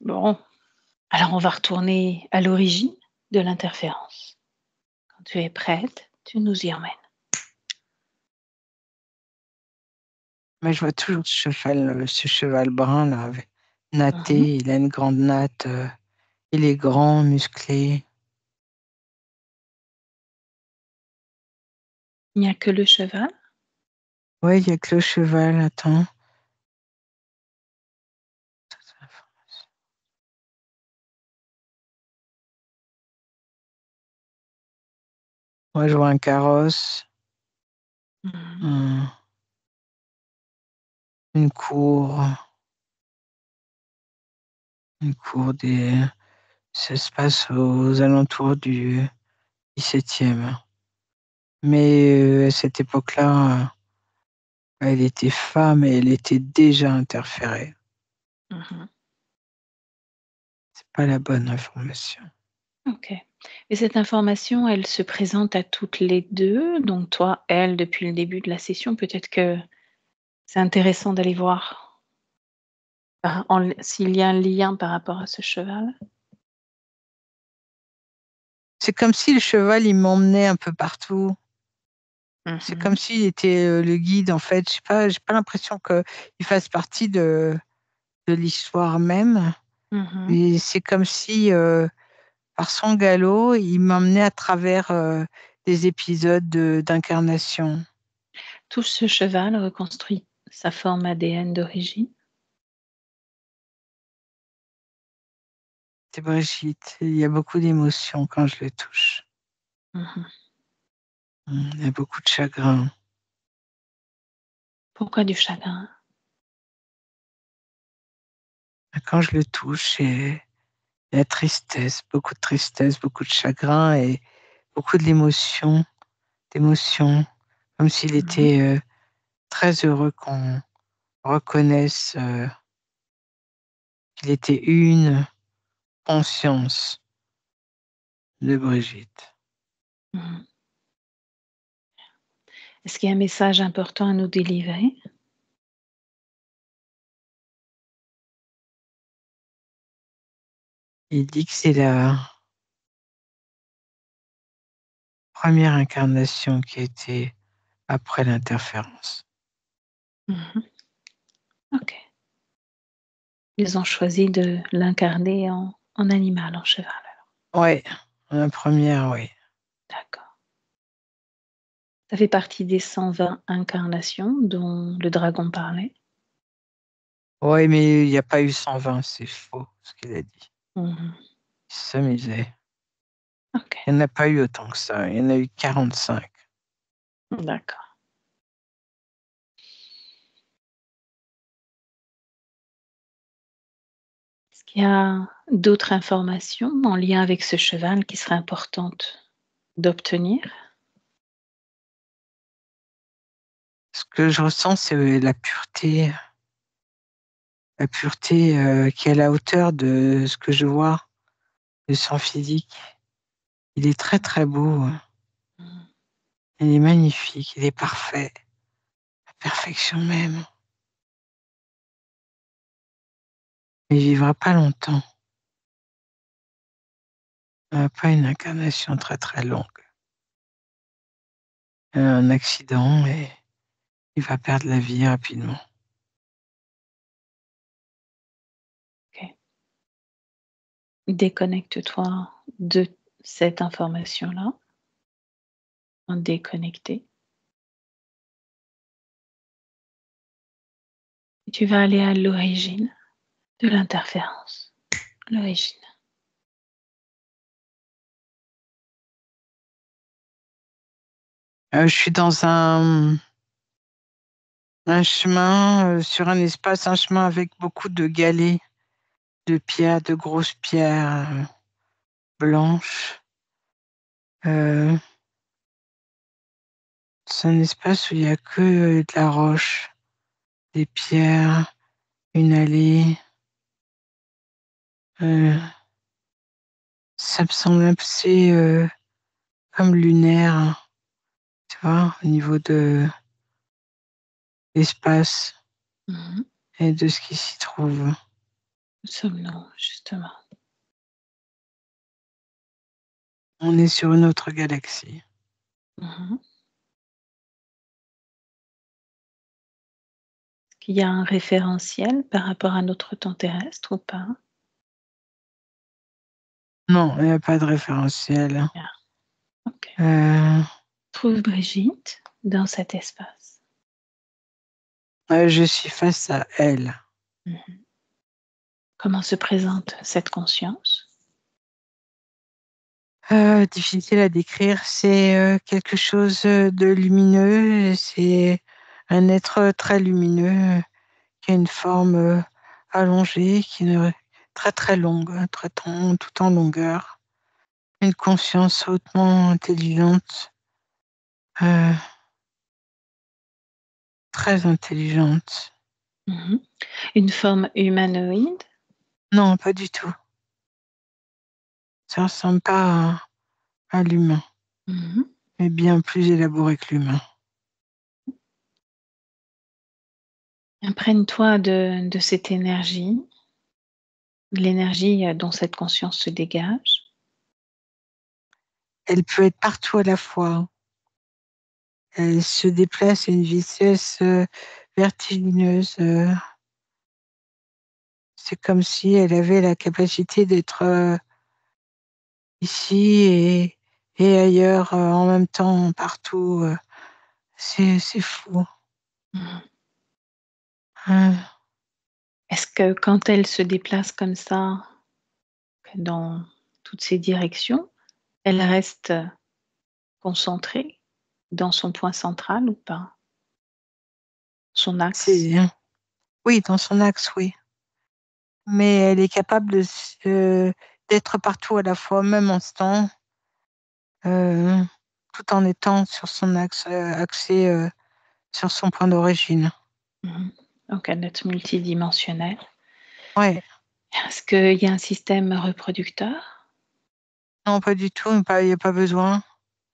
A: Bon, alors on va retourner à l'origine de l'interférence. Quand tu es prête, tu nous y emmènes.
B: Mais je vois toujours ce cheval brun là,
A: Mmh.
B: natté, il a une grande natte, il est grand, musclé.
A: Il n'y a que le cheval?
B: Ouais, il y a que le cheval, attends. Moi, je vois un carrosse,
A: Mmh.
B: un une cour, des ça se passe aux alentours du 17e. Mais, à cette époque-là, elle était femme et elle était déjà interférée.
A: Mmh.
B: C'est pas la bonne information.
A: OK. Et cette information, elle se présente à toutes les 2, donc toi, elle, depuis le début de la session? Peut-être que c'est intéressant d'aller voir s'il y a un lien par rapport à ce cheval?
B: C'est comme si le cheval, il m'emmenait un peu partout. C'est comme
A: Mmh.
B: s'il était, le guide, en fait. Je sais pas, j'ai pas l'impression qu'il fasse partie de l'histoire même,
A: Mmh.
B: mais c'est comme si, par son galop, il m'emmenait à travers, des épisodes d'incarnation.
A: Tout ce cheval reconstruit sa forme ADN d'origine?
B: C'est Brigitte, il y a beaucoup d'émotions quand je le touche.
A: Mmh.
B: Il y a beaucoup de chagrin.
A: Pourquoi du chagrin?
B: Quand je le touche, il y a tristesse, beaucoup de chagrin et beaucoup d'émotions, comme s'il
A: Mmh.
B: était, très heureux qu'on reconnaisse, qu'il était une conscience de Brigitte.
A: Mmh. Est-ce qu'il y a un message important à nous délivrer?
B: Il dit que c'est la première incarnation qui a été après l'interférence.
A: Mmh. OK. Ils ont choisi de l'incarner en animal, en cheval alors?
B: Ouais, la première, oui.
A: D'accord. Ça fait partie des 120 incarnations dont le dragon parlait?
B: Ouais, mais il y a pas eu 120, c'est faux ce qu'il a dit.
A: Mmh.
B: Il s'amusait.
A: OK,
B: Il y en a pas eu autant que ça, il y en a eu 45.
A: d'accord. Est-ce qu'il y a d'autres informations en lien avec ce cheval qui seraient importantes d'obtenir?
B: Ce que je ressens, c'est la pureté, qui est à la hauteur de ce que je vois, de son physique. Il est très, très beau, hein.
A: Mmh.
B: Il est magnifique, il est parfait, la perfection même. Mais il vivra pas longtemps, pas une incarnation très, très longue. Un accident et il va perdre la vie rapidement.
A: OK. Déconnecte-toi de cette information-là, en déconnecter. Et tu vas aller à l'origine de l'interférence. L'origine.
B: Je suis dans un chemin, sur un espace, un chemin avec beaucoup de galets, de pierres, de grosses pierres, blanches. Heu, c'est un espace où il y a que, de la roche, des pierres, une allée. Heu, ça me semble assez, comme lunaire, tu vois? Au niveau de l'espace
A: Mmh.
B: et de ce qui s'y trouve.
A: Nous sommes nous, justement.
B: On est sur une autre galaxie.
A: Mmh. Qu'il y a un référentiel par rapport à notre temps terrestre ou pas?
B: Non, il y a pas de référentiel.
A: Bien, OK.
B: Heu
A: Trouve Brigitte dans cet espace.
B: Je suis face à elle.
A: Mmh. Comment se présente cette conscience?
B: Difficile à décrire, c'est, quelque chose, de lumineux, c'est un être, très lumineux, qui a une forme, allongée, qui ne très, très longue, tout en longueur. Une conscience hautement intelligente, heu, très intelligente.
A: Mmh. Une forme humanoïde?
B: Non, pas du tout. ça ressemble pas à l'humain,
A: Mhm.
B: mais bien plus élaboré que l'humain.
A: Imprègne-toi de cette énergie, de l'énergie dont cette conscience se dégage.
B: Elle peut être partout à la fois. Elle se déplace à une vitesse vertigineuse. C'est comme si elle avait la capacité d'être ici et ailleurs en même temps, partout. C'est fou.
A: Mhm.
B: Hein.
A: Est-ce que quand elle se déplace comme ça, dans toutes ces directions, elle reste concentrée dans son point central ou pas? Son axe?
B: C'est, oui, dans son axe, oui. Mais elle est capable d'être partout à la fois, au même instant, euh, tout en étant sur son axe, axé sur son point d'origine.
A: Mhm. Donc elle est multidimensionnelle.
B: Ouais.
A: Est-ce qu'il y a un système reproducteur?
B: Non, pas du tout. Il n'y a pas besoin.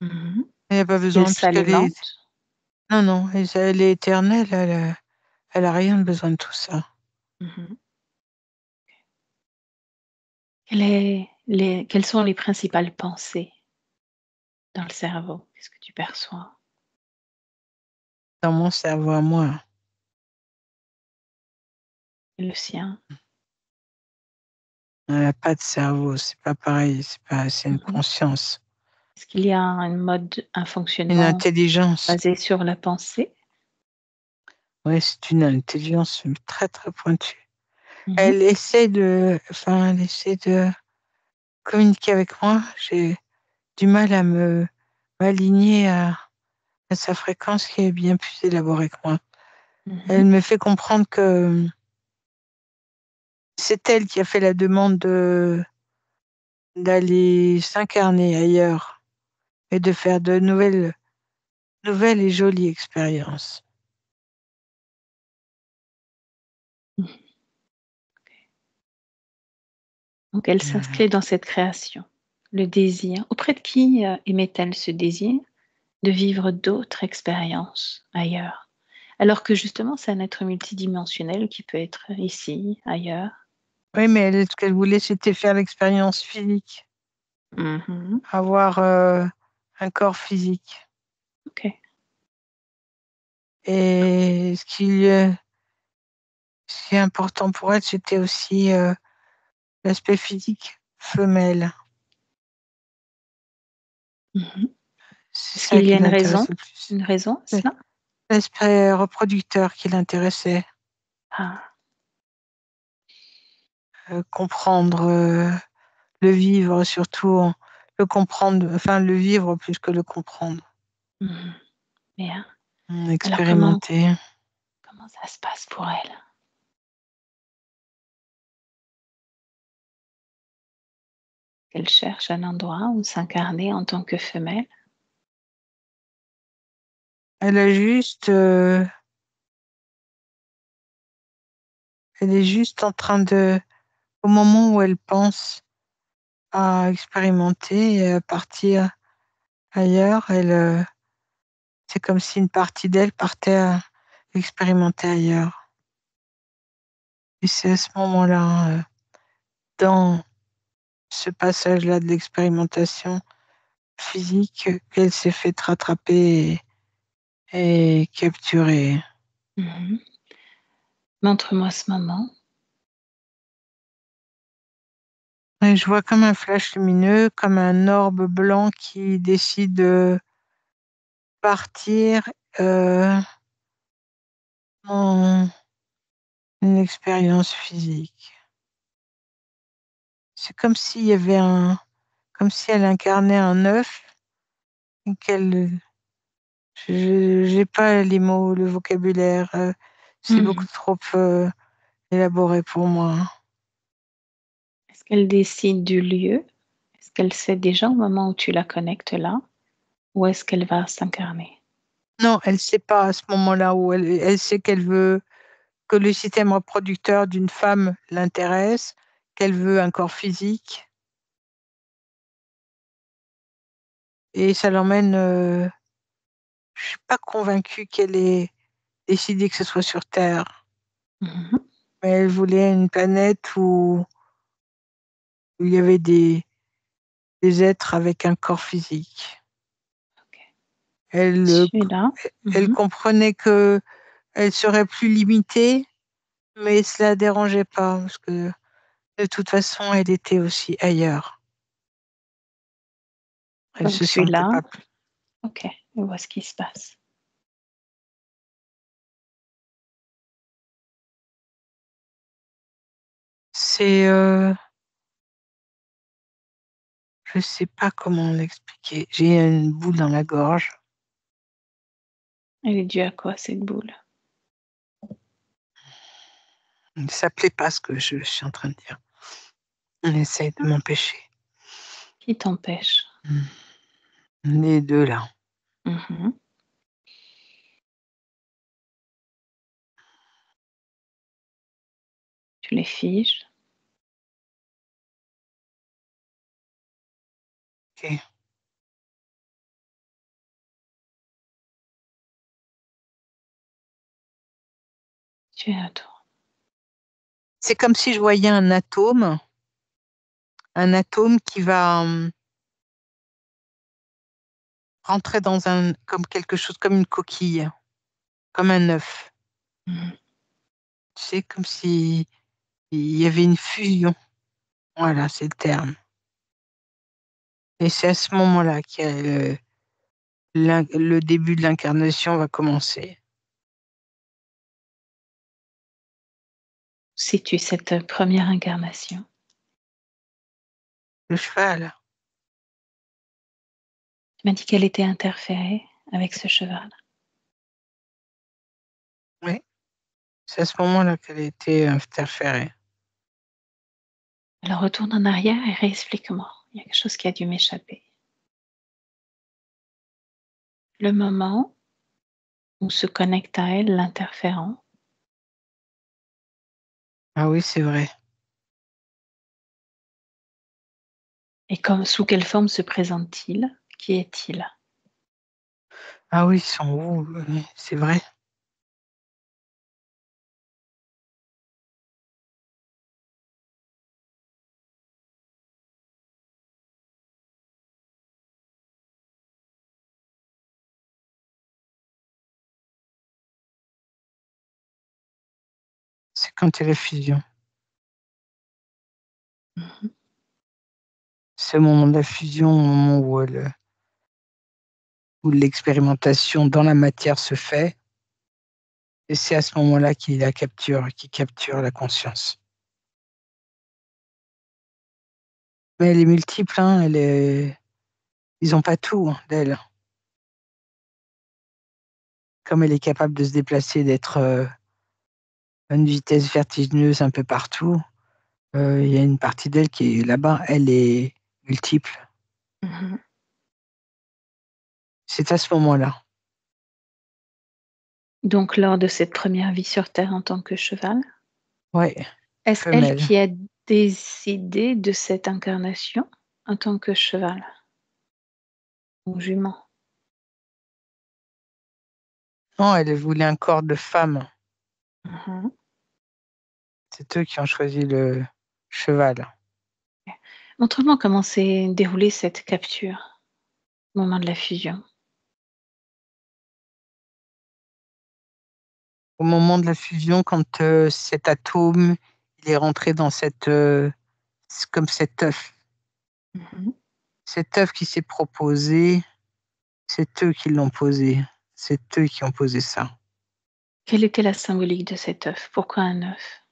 A: Mhm.
B: Il n'y a pas
A: Est-ce qu'elle
B: besoin puisqu'elle est.
A: s'alimente?
B: Non, non, elle est éternelle. Elle a rien besoin de tout ça.
A: Mhm. Quelles sont les principales pensées dans le cerveau? Qu'est-ce que tu perçois?
B: Dans mon cerveau à moi.
A: Le sien?
B: Elle n'a pas de cerveau. C'est pas pareil. C'est une
A: Mhm.
B: conscience.
A: Est-ce qu'il y a un
B: Une
A: fonctionnement
B: intelligence.
A: basé sur la pensée?
B: Oui, c'est une intelligence très, très pointue.
A: Mhm.
B: Elle essaie de communiquer avec moi. J'ai du mal à m'aligner à sa fréquence qui est bien plus élaborée que moi. Elle
A: Mhm.
B: me fait comprendre que c'est elle qui a fait la demande d'aller s'incarner ailleurs et de faire de nouvelles et jolies expériences.
A: Mhm. Donc elle
B: Euh,
A: s'inscrit dans cette création. Le désir. Auprès de qui émet-elle ce désir de vivre d'autres expériences ailleurs? Alors que justement, c'est un être multidimensionnel qui peut être ici, ailleurs.
B: Oui, mais ce qu'elle voulait, c'était faire l'expérience physique,
A: Mhm.
B: avoir un corps physique.
A: OK.
B: Et ce qui est important pour elle, c'était aussi l'aspect physique femelle.
A: Mhm.
B: C'est
A: Est-ce
B: ça
A: qu'il y
B: qui
A: a
B: l'intéresse le plus.
A: une raison à
B: C'est
A: cela?
B: l'aspect reproducteur qui l'intéressait.
A: Ah.
B: Comprendre, le vivre surtout, le comprendre, enfin le vivre plus que le comprendre.
A: Mhm. Bien. Alors
B: Expérimenter.
A: comment ça se passe pour elle? Elle cherche un endroit où s'incarner en tant que femelle?
B: Elle a juste, elle est juste en train au moment où elle pense à expérimenter et à partir ailleurs, c'est comme si une partie d'elle partait à expérimenter ailleurs. Et c'est à ce moment-là, dans ce passage-là de l'expérimentation physique, qu'elle s'est fait rattraper et capturer.
A: Mhm. Montre-moi ce moment.
B: Et je vois comme un flash lumineux, comme un orbe blanc qui décide de partir en une expérience physique. C'est comme s'il y avait comme si elle incarnait un œuf et j'ai pas les mots, le vocabulaire, c'est beaucoup
A: Mhm.
B: trop élaboré pour moi.
A: Est-ce qu'elle décide du lieu? Est-ce qu'elle sait déjà au moment où tu la connectes là? Où est-ce qu'elle va s'incarner?
B: Non, elle sait pas à ce moment-là où elle sait qu'elle veut que le système reproducteur d'une femme l'intéresse, qu'elle veut un corps physique et ça l'emmène. Je suis pas convaincue qu'elle ait décidé que ce soit sur Terre,
A: Mhm.
B: mais elle voulait une planète où il y avait des êtres avec un corps physique.
A: Ok.
B: Elle,
A: Je
B: euh,
A: suis là.
B: elle
A: Mhm.
B: comprenait que elle serait plus limitée, mais cela ne dérangeait pas, parce que de toute façon, elle était aussi ailleurs. Elle
A: Donc,
B: se
A: je suis
B: sentait
A: là.
B: pas plus.
A: Ok. On voit ce qui se passe.
B: C'est, je sais pas comment l'expliquer. J'ai une boule dans la gorge.
A: Elle est due à quoi, cette boule?
B: Ça plaît pas ce que je suis en train de dire. On essaye de m'empêcher.
A: Qui t'empêche?
B: Les deux là.
A: Mhm. Tu les figes.
B: Ok.
A: Tu es à toi.
B: C'est comme si je voyais un atome qui va rentrer dans comme quelque chose, comme une coquille, comme un œuf.
A: Mhm.
B: Tu sais, comme si il y avait une fusion. Voilà, c'est le terme. Et c'est à ce moment-là que le début de l'incarnation va commencer.
A: Situe cette première incarnation.
B: Le cheval,
A: Tu m'as dit qu'elle était interférée avec ce cheval.
B: oui, c'est à ce moment-là qu'elle a été interférée.
A: Alors retourne en arrière et réexplique-moi. Il y a quelque chose qui a dû m'échapper. Le moment où se connecte à elle l'interférent.
B: Ah oui, c'est vrai.
A: Et comme, sous quelle forme se présente-t-il? Qui est-il?
B: Ah oui, ils sont où? Oui, c'est vrai. C'est quand il y a la fusion.
A: Mhm.
B: Ce moment de la fusion, au moment où l'expérimentation dans la matière se fait, et c'est à ce moment-là qu'il capture la conscience. Mais elle est multiple, hein, ils n'ont pas tout hein, d'elle. Comme elle est capable de se déplacer, d'être à une vitesse vertigineuse un peu partout, il y a une partie d'elle qui est là-bas, elle est multiple.
A: Mhm.
B: C'est à ce moment-là.
A: Donc lors de cette première vie sur Terre en tant que cheval,
B: Ouais,
A: est-ce elle
B: femelle.
A: qui a décidé de cette incarnation en tant que cheval ou jument?
B: Non, elle voulait un corps de femme.
A: Mhm.
B: C'est eux qui ont choisi le cheval.
A: Montre-moi comment s'est déroulée cette capture au moment de la fusion.
B: Au moment de la fusion, quand cet atome, il est rentré dans comme cet œuf.
A: Mhm.
B: Cet œuf qui s'est proposé, c'est eux qui l'ont posé. C'est eux qui ont posé ça.
A: Quelle était la symbolique de cet œuf? Pourquoi un œuf?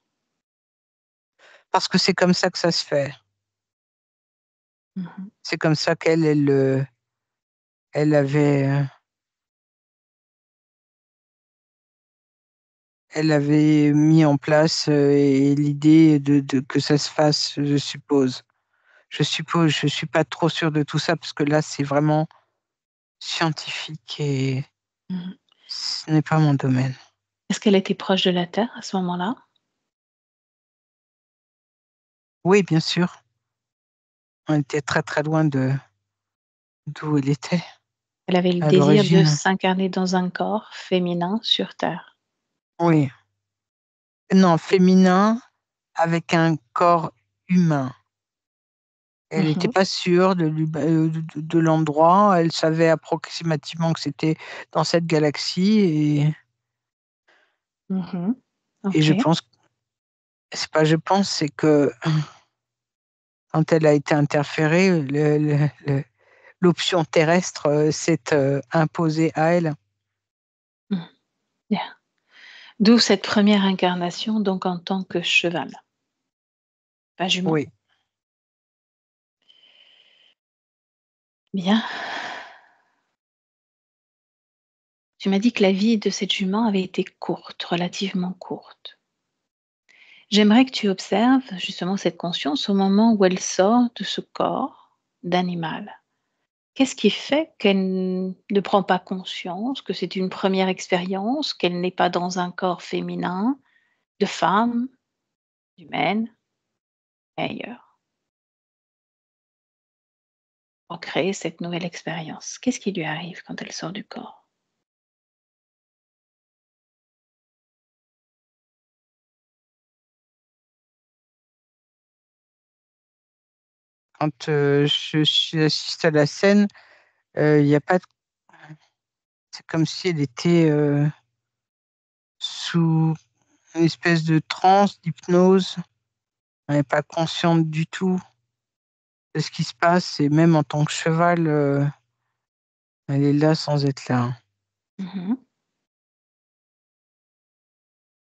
B: Parce que c'est comme ça que ça se fait.
A: Mhm.
B: C'est comme ça elle elle avait mis en place et l'idée que ça se fasse, je suppose. Je suppose, je suis pas trop sûre de tout ça parce que là, c'est vraiment scientifique et
A: Mhm.
B: ce n'est pas mon domaine.
A: Est-ce qu'elle était proche de la Terre à ce moment-là?
B: Oui, bien sûr, on était très très loin d'où elle était
A: Elle avait le
B: à
A: désir de
B: l'origine.
A: s'incarner dans un corps féminin sur terre.
B: Oui. Non, féminin avec un corps humain. Elle n'était
A: Mmh.
B: pas sûre de l'endroit. Elle savait approximativement que c'était dans cette galaxie
A: Mmh.
B: et je
A: OK.
B: pense c'est pas je pense, c'est que quand elle a été interférée, l'option terrestre, s'est, imposée à elle.
A: Mmh. Bien. D'où cette première incarnation donc en tant que cheval, pas jument.
B: Oui.
A: Bien. Tu m'as dit que la vie de cette jument avait été courte, relativement courte. J'aimerais que tu observes justement cette conscience au moment où elle sort de ce corps d'animal. Qu'est-ce qui fait qu'elle ne prend pas conscience que c'est une première expérience, qu'elle n'est pas dans un corps féminin, de femme, humaine, mais ailleurs, pour créer cette nouvelle expérience? Qu'est-ce qui lui arrive quand elle sort du corps?
B: Quand, j'assiste à la scène, il y a pas de c'est comme si elle était, sous une espèce de transe, d'hypnose. Elle n'est pas consciente du tout de ce qui se passe et même en tant que cheval, elle est là sans être là,
A: Mmh.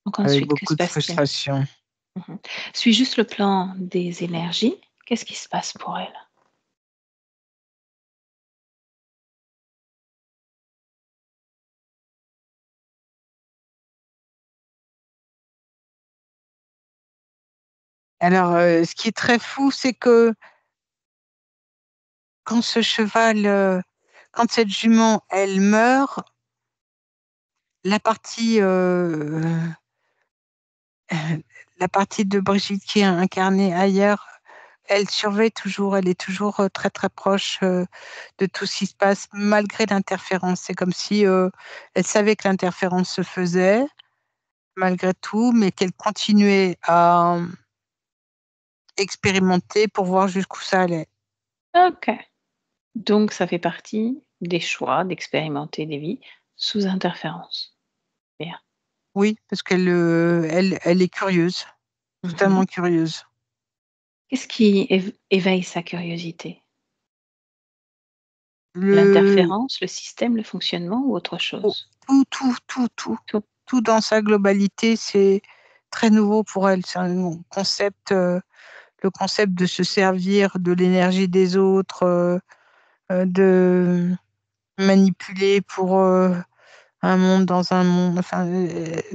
A: Donc
B: avec
A: ensuite, que
B: beaucoup
A: se
B: de
A: passe-t-il?
B: frustration.
A: Mmh. Suis juste le plan des énergies. Qu'est-ce qui se passe pour elle?
B: Alors, ce qui est très fou, c'est que quand ce cheval, quand cette jument, elle meurt, la partie, la partie de Brigitte qui est incarnée ailleurs, elle surveille toujours, elle est toujours, très, très proche, de tout ce qui se passe malgré l'interférence. C'est comme si, elle savait que l'interférence se faisait malgré tout, mais qu'elle continuait à, expérimenter pour voir jusqu'où ça allait.
A: OK. Donc ça fait partie des choix d'expérimenter des vies sous interférence. Bien.
B: Oui, parce qu'elle, elle est curieuse,
A: Mmh.
B: totalement curieuse.
A: Qu'est-ce qui éveille sa curiosité?
B: Le
A: L'interférence, le système, le fonctionnement ou autre
B: Tout,
A: chose?
B: tout,
A: Tout.
B: tout dans sa globalité, c'est très nouveau pour elle. C'est un concept, le concept de se servir de l'énergie des autres, de manipuler pour, un monde dans un monde, enfin,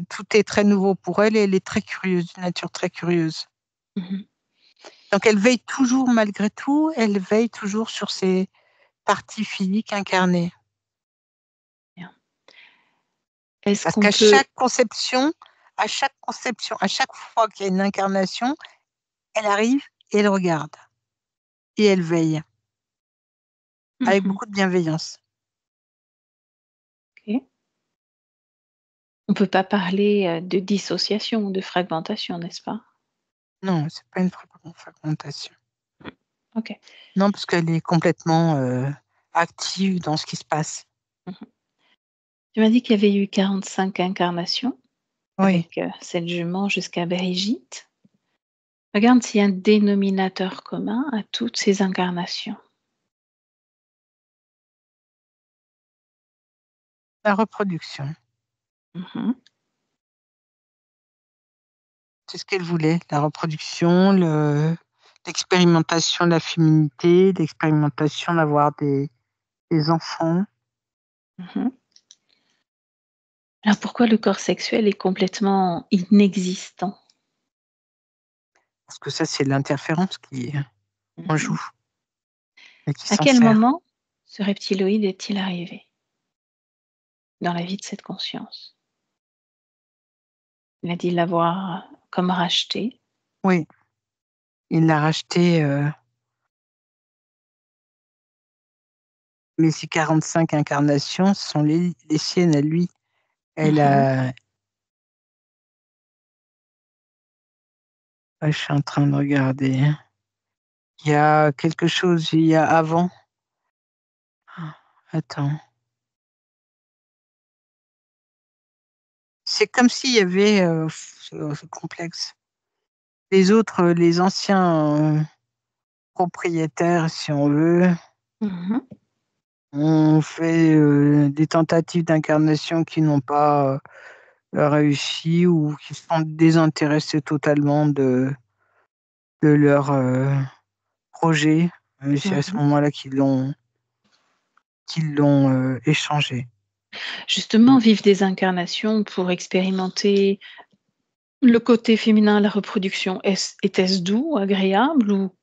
B: tout est très nouveau pour elle et elle est très curieuse, d'une nature très curieuse.
A: Mmh.
B: Donc elle veille toujours malgré tout, elle veille toujours sur ses parties physiques incarnées.
A: Bien. Est-ce
B: Parce
A: qu'on
B: qu'à
A: peut
B: à chaque fois qu'il y a une incarnation, elle arrive et elle regarde et elle veille avec
A: mmh,
B: beaucoup de bienveillance.
A: OK. On peut pas parler, de dissociation ou de fragmentation, n'est-ce pas?
B: Non, c'est pas une fragmentation.
A: Mmh. OK.
B: Non, parce qu'elle est complètement, active dans ce qui se passe.
A: Mmh. Tu m'as dit qu'il y avait eu 45 incarnations
B: Oui,
A: avec, cette jument jusqu'à Brigitte. Regarde s'il y a un dénominateur commun à toutes ces incarnations.
B: la reproduction,
A: Mmh.
B: c'est ce qu'elle voulait, la reproduction, l'expérimentation de la féminité, l'expérimentation d'avoir des enfants.
A: Mmh. Alors pourquoi le corps sexuel est complètement inexistant?
B: Parce que ça, c'est l'interférence qui en
A: Mmh.
B: joue et qui
A: À
B: s'en
A: quel
B: sert.
A: moment ce reptiloïde est-il arrivé dans la vie de cette conscience? Il a dit l'avoir comme racheté.
B: Oui, il l'a racheté, Mais ces 45 incarnations sont les siennes à lui. Elle
A: Mhm.
B: a je suis en train de regarder, hein. Il y a quelque chose, il y a avant. Ah, attends. C'est comme s'il y avait, c'est complexe. Les autres, les anciens, propriétaires, si on veut,
A: Mhm.
B: ont fait, des tentatives d'incarnation qui n'ont pas, réussi ou qui se sont désintéressés totalement de leur, projet. C'est à ce
A: Mhm.
B: moment-là qu'ils l'ont, échangé. Mmh.
A: Justement, vivre des incarnations pour expérimenter le côté féminin, la reproduction, était-ce doux, agréable ou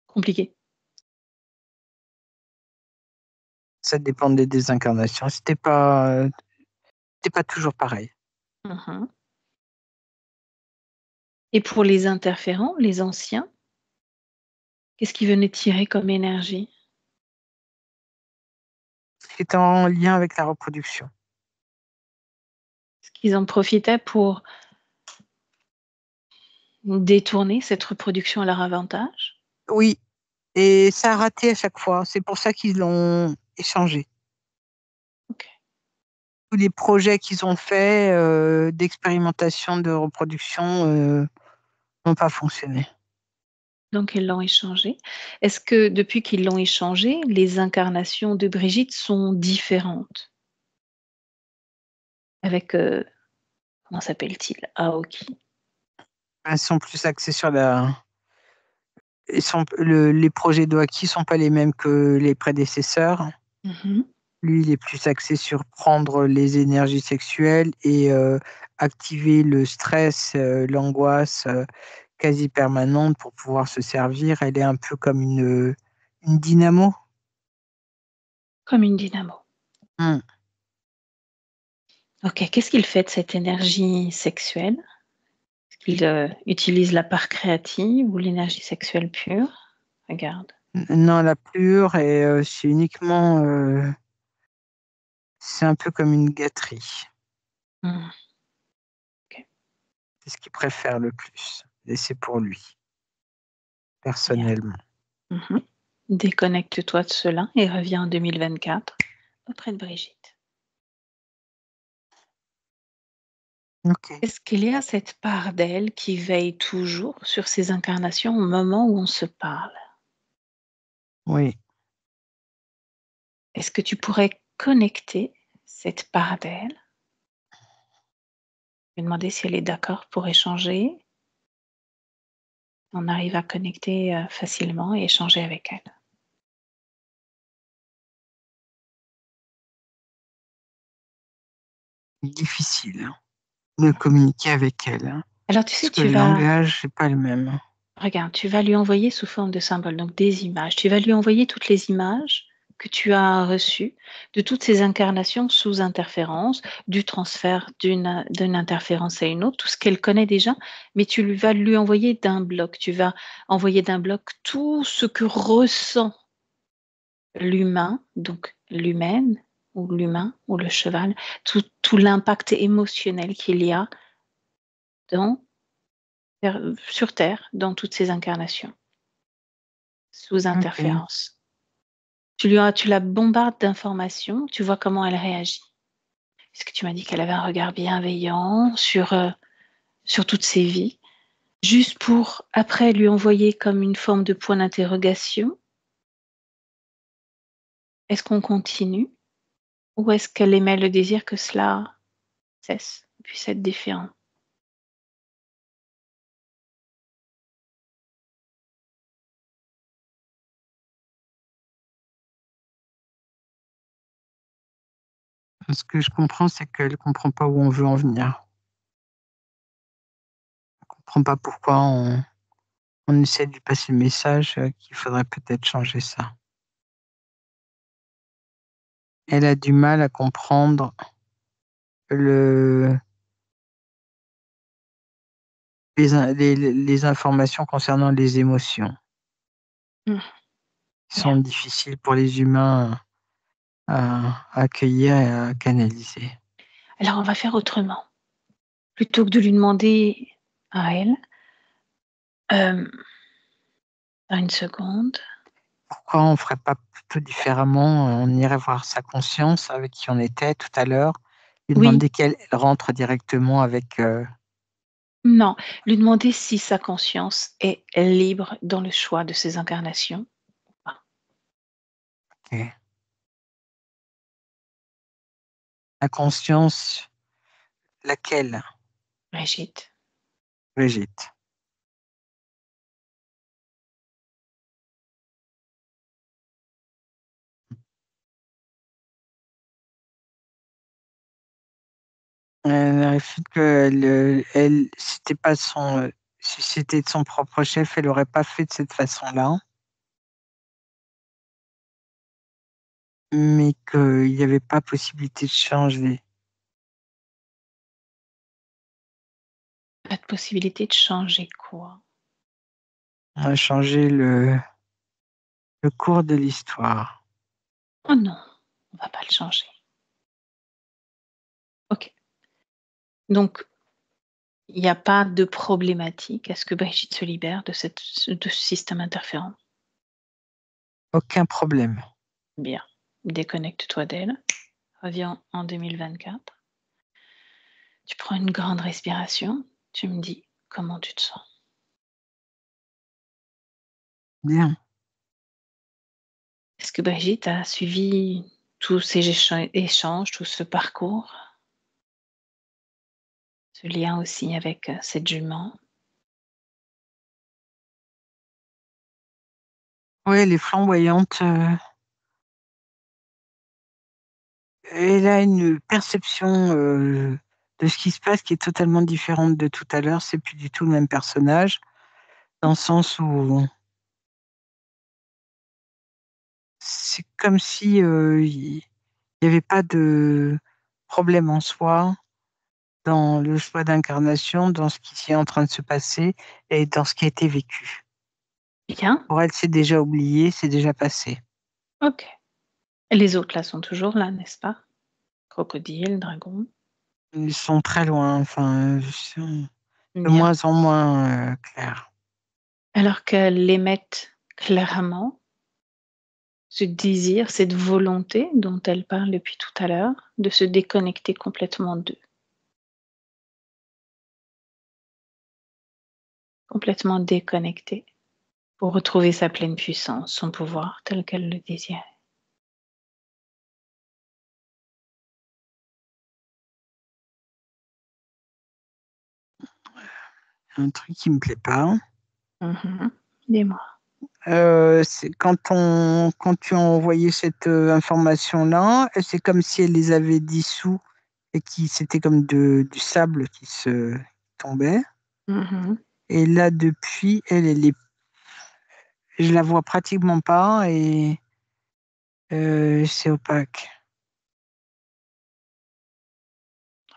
A: compliqué?
B: Ça dépendait des incarnations. C'était pas toujours pareil.
A: Mhm. Et pour les interférents, les anciens, qu'est-ce qu'ils venaient tirer comme énergie?
B: C'était en lien avec la reproduction.
A: Est-ce qu'ils en profitaient pour détourner cette reproduction à leur avantage?
B: Oui, et ça a raté à chaque fois. C'est pour ça qu'ils l'ont échangé.
A: OK.
B: Tous les projets qu'ils ont faits, d'expérimentation de reproduction, n'ont pas fonctionné.
A: Donc ils l'ont échangé. Est-ce que depuis qu'ils l'ont échangé, les incarnations de Brigitte sont différentes? Avec, comment s'appelle-t-il? Aoki.
B: Elles sont plus axées sur la ils sont les projets d'Oaki sont pas les mêmes que les prédécesseurs.
A: Mmh.
B: Lui, il est plus axé sur prendre les énergies sexuelles et activer le stress, l'angoisse, quasi permanente pour pouvoir se servir. Elle est un peu comme une dynamo.
A: Comme une dynamo.
B: Mmh.
A: OK, qu'est-ce qu'il fait de cette énergie sexuelle? Est-ce qu'il, utilise la part créative ou l'énergie sexuelle pure? Regarde.
B: Non, la pure et c'est uniquement, c'est un peu comme une gâterie.
A: Mmh. OK,
B: C'est ce qu'il préfère le plus et c'est pour lui,
A: bien.
B: personnellement.
A: Mmh. Déconnecte-toi de cela et reviens en 2024 auprès de Brigitte.
B: OK.
A: Est-ce qu'il y a cette part d'elle qui veille toujours sur ces incarnations au moment où on se parle?
B: Oui.
A: Est-ce que tu pourrais connecter cette part d'elle? Lui demander si elle est d'accord pour échanger. On arrive à connecter, facilement et échanger avec elle.
B: Difficile, hein, de communiquer avec elle, hein,
A: Alors tu sais,
B: parce que
A: tu
B: le
A: vas
B: langage, c'est pas le même.
A: regarde, tu vas lui envoyer sous forme de symboles, donc des images. Tu vas lui envoyer toutes les images que tu as reçues de toutes ces incarnations sous interférence, du transfert d'une interférence à une autre, tout ce qu'elle connaît déjà, mais vas lui envoyer d'un bloc. Tu vas envoyer d'un bloc tout ce que ressent l'humain, donc l'humaine ou l'humain ou le cheval, tout l'impact émotionnel qu'il y a dans sur terre, dans toutes ces incarnations, sous
B: OK.
A: interférence. Tu la bombardes d'informations, tu vois comment elle réagit. Est-ce que tu m'as dit qu'elle avait un regard bienveillant sur toutes ses vies? Juste pour après lui envoyer comme une forme de point d'interrogation: «Est-ce qu'on continue?» ou est-ce qu'elle émet le désir que cela cesse, puisse être différent?
B: Ce que je comprends, c'est qu'elle comprend pas où on veut en venir. Elle comprend pas pourquoi on essaie de lui passer le message, qu'il faudrait peut-être changer ça. Elle a du mal à comprendre le les informations concernant les émotions,
A: Mmh,
B: qui
A: bien.
B: sont difficiles pour les humains à accueillir et à canaliser.
A: Alors on va faire autrement. Plutôt que de lui demander à elle, hem, une seconde.
B: Pourquoi on ferait pas plutôt différemment? On irait voir sa conscience avec qui on était tout à l'heure, lui
A: Oui,
B: demander qu'elle rentre directement avec,
A: non, lui demander si sa conscience est libre dans le choix de ses incarnations ou pas.
B: OK. La conscience, laquelle,
A: Brigitte.
B: Brigitte? Elle réfute qu'elle, elle, si c'était de son propre chef, elle aurait pas fait de cette façon-là, mais qu'il y avait pas possibilité de changer.
A: Pas de possibilité de changer quoi?
B: Changer le cours de l'histoire.
A: Oh non, on va pas le changer. OK. Donc il n'y a pas de problématique à ce que Brigitte se libère de ce système interférent.
B: Aucun problème.
A: Bien, déconnecte-toi d'elle, reviens en 2024. Tu prends une grande respiration, tu me dis comment tu te sens.
B: Bien.
A: Est-ce que Brigitte a suivi tous ces échanges, tout ce parcours, ce lien aussi avec cette jument?
B: Oui, elle est flamboyante, elle a une perception, de ce qui se passe qui est totalement différente de tout à l'heure. C'est plus du tout le même personnage, dans le sens où c'est comme si, il y avait pas de problème en soi, dans le choix d'incarnation, dans ce qui est en train de se passer et dans ce qui a été vécu.
A: Bien,
B: Pour elle, c'est déjà oublié, c'est déjà passé.
A: ok. Et les autres là sont toujours là, n'est-ce pas? Crocodile, dragon.
B: Ils sont très loin, enfin, sont de
A: Bien.
B: moins en moins, clairs.
A: Alors qu'elles l'émettent clairement, ce désir, cette volonté dont elle parle depuis tout à l'heure, de se déconnecter complètement d'eux, complètement déconnectée, pour retrouver sa pleine puissance, son pouvoir tel qu'elle le désirait.
B: Un truc qui me plaît pas.
A: Mhm. Dis-moi.
B: C'est quand tu as envoyé cette, information-là, c'est comme si elle les avait dissous et qui c'était comme du sable qui se tombait
A: Mhm.
B: et là depuis, elle est je la vois pratiquement pas et c'est opaque.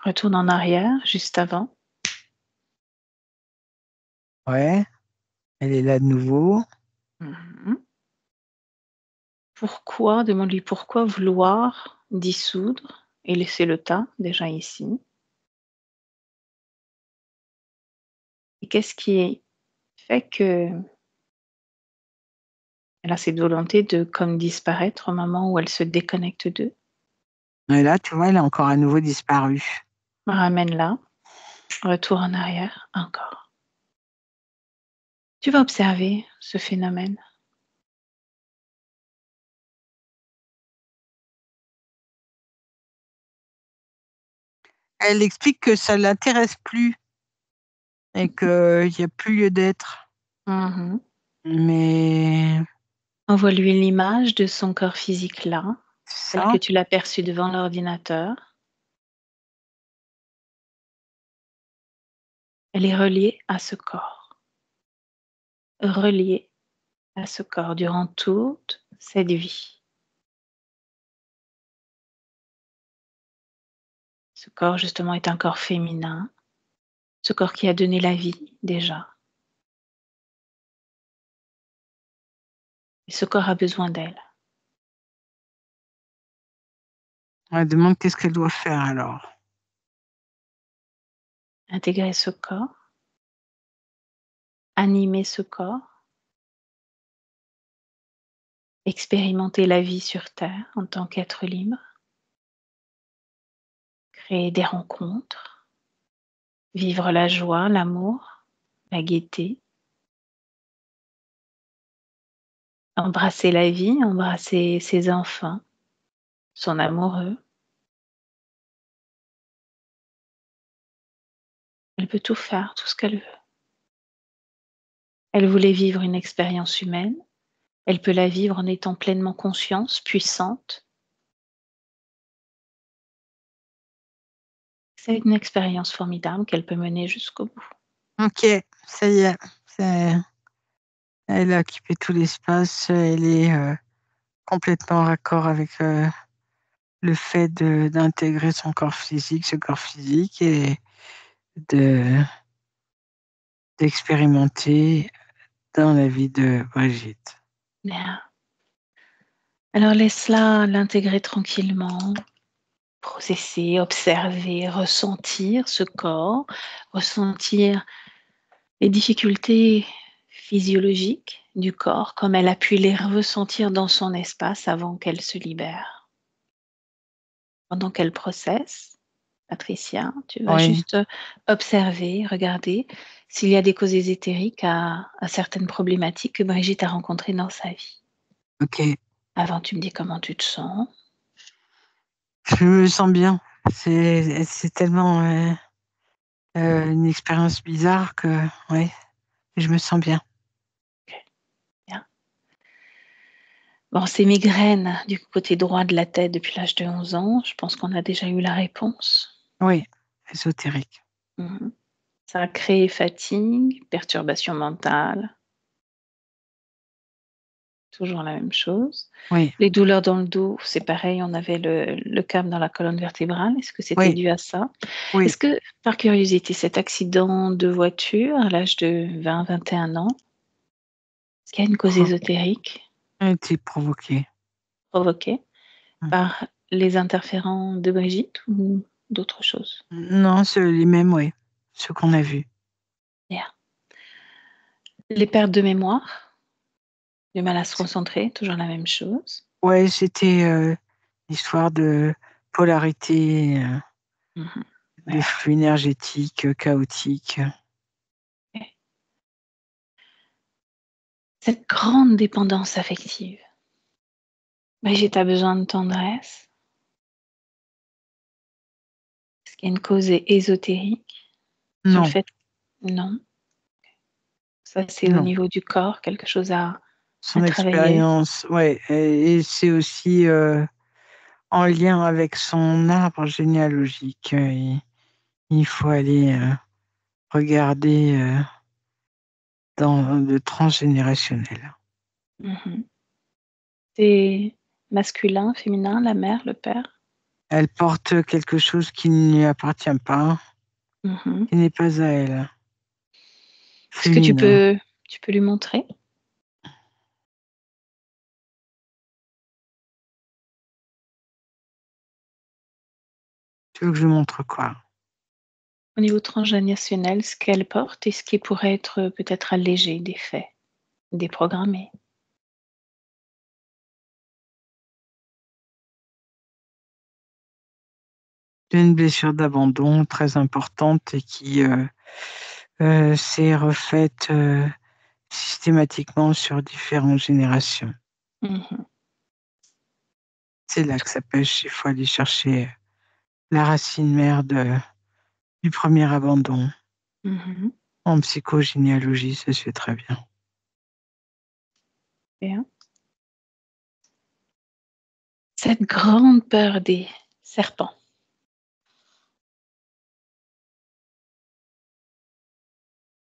A: Retourne en arrière, juste avant.
B: Ouais, elle est là de nouveau.
A: Mhm. Pourquoi, demande-lui pourquoi vouloir dissoudre et laisser le tas déjà ici. Et qu'est-ce qui fait qu'elle a cette volonté de comme disparaître au moment où elle se déconnecte d'eux?
B: Et là, tu vois, elle a encore à nouveau disparu.
A: Ramène-la, retour en arrière, encore. Tu vas observer ce phénomène.
B: Elle explique que ça l'intéresse plus et qu'il y a plus lieu d'être.
A: Mhm.
B: Mais
A: Envoie-lui l'image de son corps physique là,
B: c'est
A: tel
B: ça,
A: que tu l'as perçu devant l'ordinateur. Elle est reliée à ce corps, reliée à ce corps durant toute cette vie. Ce corps justement est un corps féminin, ce corps qui a donné la vie déjà. Et ce corps a besoin d'elle.
B: On elle demande qu'est-ce qu'elle doit faire alors?
A: Intégrer ce corps, animer ce corps, expérimenter la vie sur terre en tant qu'être libre, créer des rencontres, vivre la joie, l'amour, la gaieté, embrasser la vie, embrasser ses enfants, son amoureux. Elle peut tout faire, tout ce qu'elle veut. Elle voulait vivre une expérience humaine. Elle peut la vivre en étant pleinement consciente, puissante. C'est une expérience formidable qu'elle peut mener jusqu'au bout.
B: OK, ça y est, c'est elle a occupé tout l'espace, elle est, complètement en raccord avec, le fait d'intégrer son corps physique, ce corps physique et de d'expérimenter dans la vie de Brigitte.
A: Bien. Alors laisse-la l'intégrer tranquillement, processer, observer, ressentir ce corps, ressentir les difficultés physiologiques du corps comme elle a pu les ressentir dans son espace avant qu'elle se libère. Pendant qu'elle processe, Patricia, tu vas
B: Oui,
A: juste observer, regarder s'il y a des causes ésotériques à certaines problématiques que Brigitte a rencontrées dans sa vie.
B: OK.
A: Avant, tu me dis comment tu te sens.
B: Je me sens bien. C'est tellement, une expérience bizarre que ouais, je me sens bien.
A: OK, bien. Bon, ces migraines du côté droit de la tête depuis l'âge de 11 ans, je pense qu'on a déjà eu la réponse.
B: Oui, ésotérique.
A: Mmh. Ça a créé fatigue, perturbation mentale, toujours la même chose.
B: Oui,
A: Les douleurs dans le dos, c'est pareil, on avait le câble dans la colonne vertébrale. Est-ce que c'était
B: oui,
A: dû à ça?
B: oui.
A: Est-ce que, par curiosité, cet accident de voiture à l'âge de 20-21 ans, est-ce qu'il y a une cause
B: Pro
A: ésotérique
B: a été provoqué.
A: provoquée
B: Mmh.
A: par les interférents de Brigitte ou d'autres choses?
B: Non, c'est les mêmes, oui, ceux qu'on a vus.
A: Bien. Les pertes de mémoire, du mal à se concentrer, toujours la même chose.
B: Ouais, c'était, l'histoire de polarité,
A: Mmh.
B: de
A: Bien.
B: flux énergétiques, chaotiques.
A: OK. Cette grande dépendance affective. Brigitte a besoin de tendresse. Est-ce qu'il y a une cause ésotérique sur le
B: Non,
A: fait non? Ça, c'est au
B: non.
A: niveau du corps, quelque chose à
B: Son
A: travailler?
B: expérience, ouais et c'est aussi, en lien avec son arbre généalogique. Il faut aller, regarder, dans le transgénérationnel.
A: Mmh. C'est masculin, féminin, la mère, le père?
B: Elle porte quelque chose qui ne lui appartient pas,
A: Mmh.
B: qui n'est pas à elle,
A: Est-ce que tu
B: féminin.
A: peux tu peux lui montrer?
B: Tu veux que je montre quoi?
A: Au niveau transgénérationnel, ce qu'elle porte et ce qui pourrait être, peut-être allégé, défait, déprogrammé.
B: J'ai une blessure d'abandon très importante et qui, s'est refaite, systématiquement sur différentes générations.
A: Mmh.
B: C'est là que ça pêche, il faut aller chercher la racine mère du premier abandon.
A: Mmh.
B: En psychogénéalogie, ça se fait très bien.
A: Bien. Cette grande peur des serpents.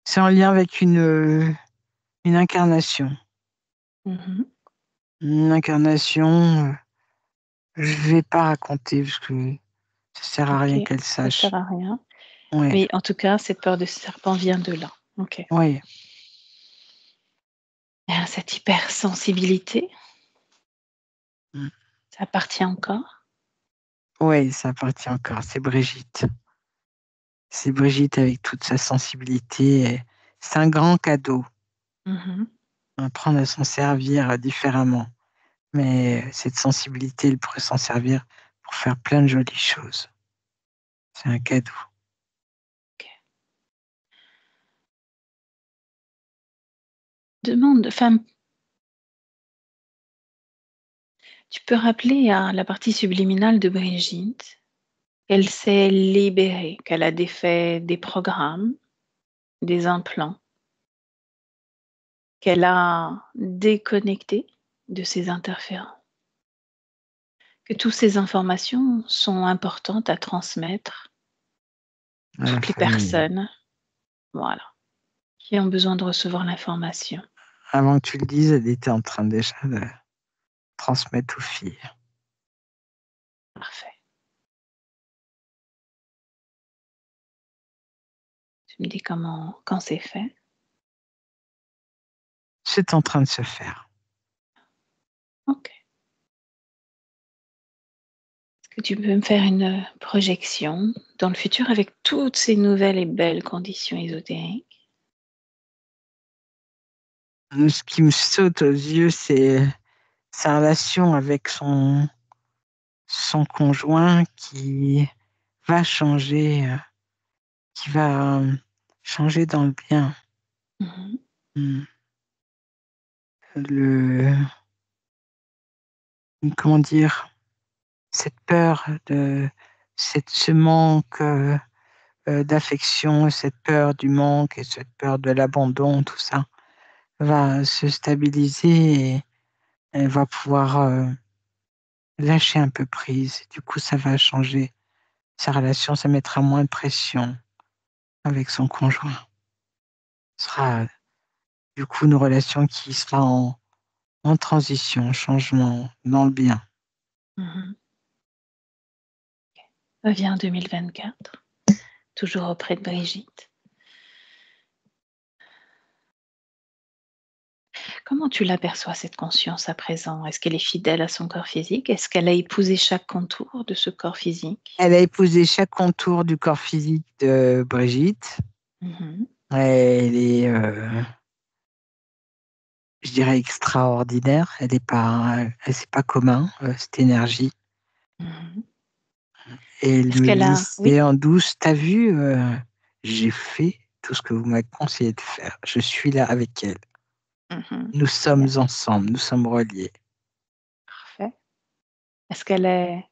B: C'est en lien avec une incarnation.
A: Mmh.
B: Une incarnation, je vais pas raconter parce que ça sert à
A: OK,
B: rien qu'elle
A: ça sert
B: sache.
A: à rien.
B: Ouais,
A: Mais en tout cas, cette peur de serpent vient de là. OK.
B: ouais.
A: Cette hypersensibilité,
B: Mmh.
A: ça appartient au corps?
B: Oui, ça appartient encore. C'est Brigitte. C'est Brigitte avec toute sa sensibilité. C'est un grand cadeau.
A: Mhm.
B: Apprendre à s'en servir différemment. Mais cette sensibilité, elle pourrait s'en servir pour faire plein de jolies choses. C'est un cadeau.
A: Ok. Demande, enfin, tu peux rappeler à la partie subliminale de Brigitte qu'elle s'est libérée, qu'elle a défait des programmes, des implants, qu'elle a déconnecté de ces interférents, que toutes ces informations sont importantes à transmettre
B: À la
A: toutes les
B: famille.
A: personnes, voilà, qui ont besoin de recevoir l'information.
B: Avant que tu le dises, elle était en train déjà de transmettre aux filles.
A: Parfait. Tu me dis quand c'est fait.
B: C'est en train de se faire.
A: Ok. Est-ce que tu peux me faire une projection dans le futur avec toutes ces nouvelles et belles conditions ésotériques?
B: Ce qui me saute aux yeux, c'est sa relation avec son conjoint changer, qui va changer dans le bien.
A: Mhm.
B: Hmm. Le, comment dire, cette peur ce manque d'affection, cette peur du manque et cette peur de l'abandon, tout ça va se stabiliser et elle va pouvoir lâcher un peu prise. Du coup, ça va changer sa relation, ça mettra moins de pression avec son conjoint. Ce sera du coup une relation qui sera en transition, changement, dans le bien.
A: Mhm. Reviens en 2024, toujours auprès de Brigitte. Comment tu l'aperçois, cette conscience à présent? Est-ce qu'elle est fidèle à son corps physique? Est-ce qu'elle a épousé chaque contour de ce corps physique?
B: Elle a épousé chaque contour du corps physique de Brigitte.
A: Mhm.
B: Elle est, je dirais, extraordinaire. C'est pas commun, cette énergie.
A: Mhm.
B: Et elle
A: Est-ce
B: me
A: qu'elle a...
B: disait
A: Oui.
B: en douce, t'as vu, j'ai fait tout ce que vous m'avez conseillé de faire. Je suis là avec elle.
A: Mhm.
B: Nous sommes
A: Bien,
B: ensemble, nous sommes reliés.
A: parfait. Est-ce qu'elle est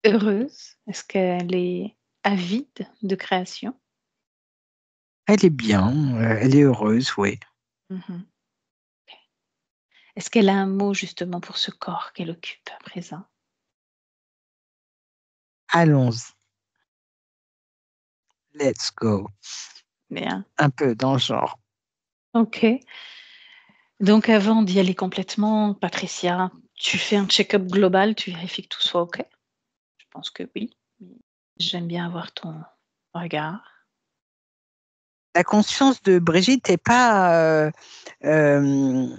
A: heureuse? Est-ce qu'elle est avide de création?
B: Elle est bien, elle est heureuse, oui.
A: Mhm. Est-ce qu'elle a un mot justement pour ce corps qu'elle occupe à présent?
B: Allons-y, let's go.
A: Bien.
B: Un peu dans le genre.
A: Ok. Donc avant d'y aller complètement, Patricia, tu fais un check-up global, tu vérifies que tout soit ok? Je pense que oui. J'aime bien avoir ton regard.
B: La conscience de Brigitte n'est pas, elle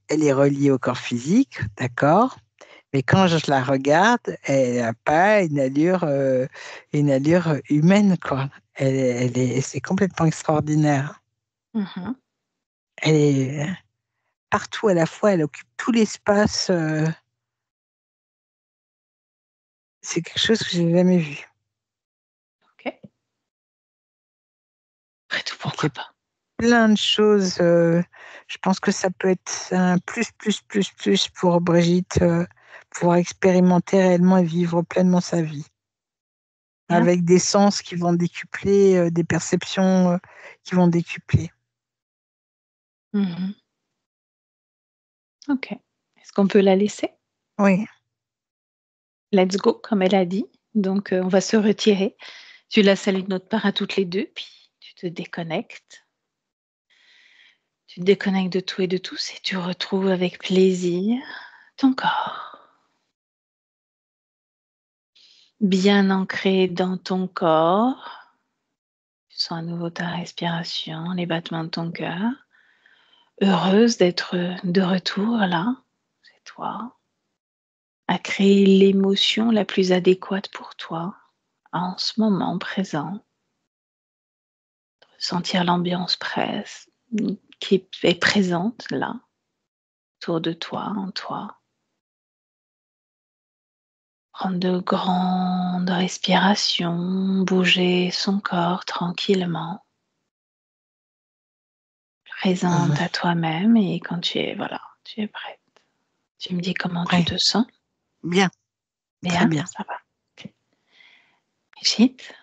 B: est reliée au corps physique, d'accord. Mais quand je la regarde, elle n'a pas une allure humaine, quoi. C'est complètement extraordinaire.
A: Mhm.
B: Elle est partout à la fois, elle occupe tout l'espace. C'est quelque chose que j'ai jamais vu.
A: Ok. Après tout,
B: Donc, il y
A: pourquoi
B: a
A: pas?
B: plein de choses. Je pense que ça peut être un plus pour Brigitte, pouvoir expérimenter réellement et vivre pleinement sa vie.
A: Bien.
B: Avec des sens qui vont décupler, des perceptions qui vont décupler.
A: Mhm. Ok. Est-ce qu'on peut la laisser?
B: Oui,
A: Let's go, comme elle a dit. Donc, on va se retirer. Tu la salues de notre part à toutes les deux, puis tu te déconnectes. Tu te déconnectes de tout et de tous et tu retrouves avec plaisir ton corps. Bien ancré dans ton corps. Tu sens à nouveau ta respiration, les battements de ton cœur. Heureuse d'être de retour là, chez toi, à créer l'émotion la plus adéquate pour toi en ce moment présent. Sentir l'ambiance qui est présente là, autour de toi, en toi. Prendre de grandes respirations, bouger son corps tranquillement, présente à toi-même et quand tu es prête. Tu me dis comment tu
B: Ouais,
A: te sens?
B: bien, très
A: Bien,
B: bien.
A: ça va. OK. Brigitte?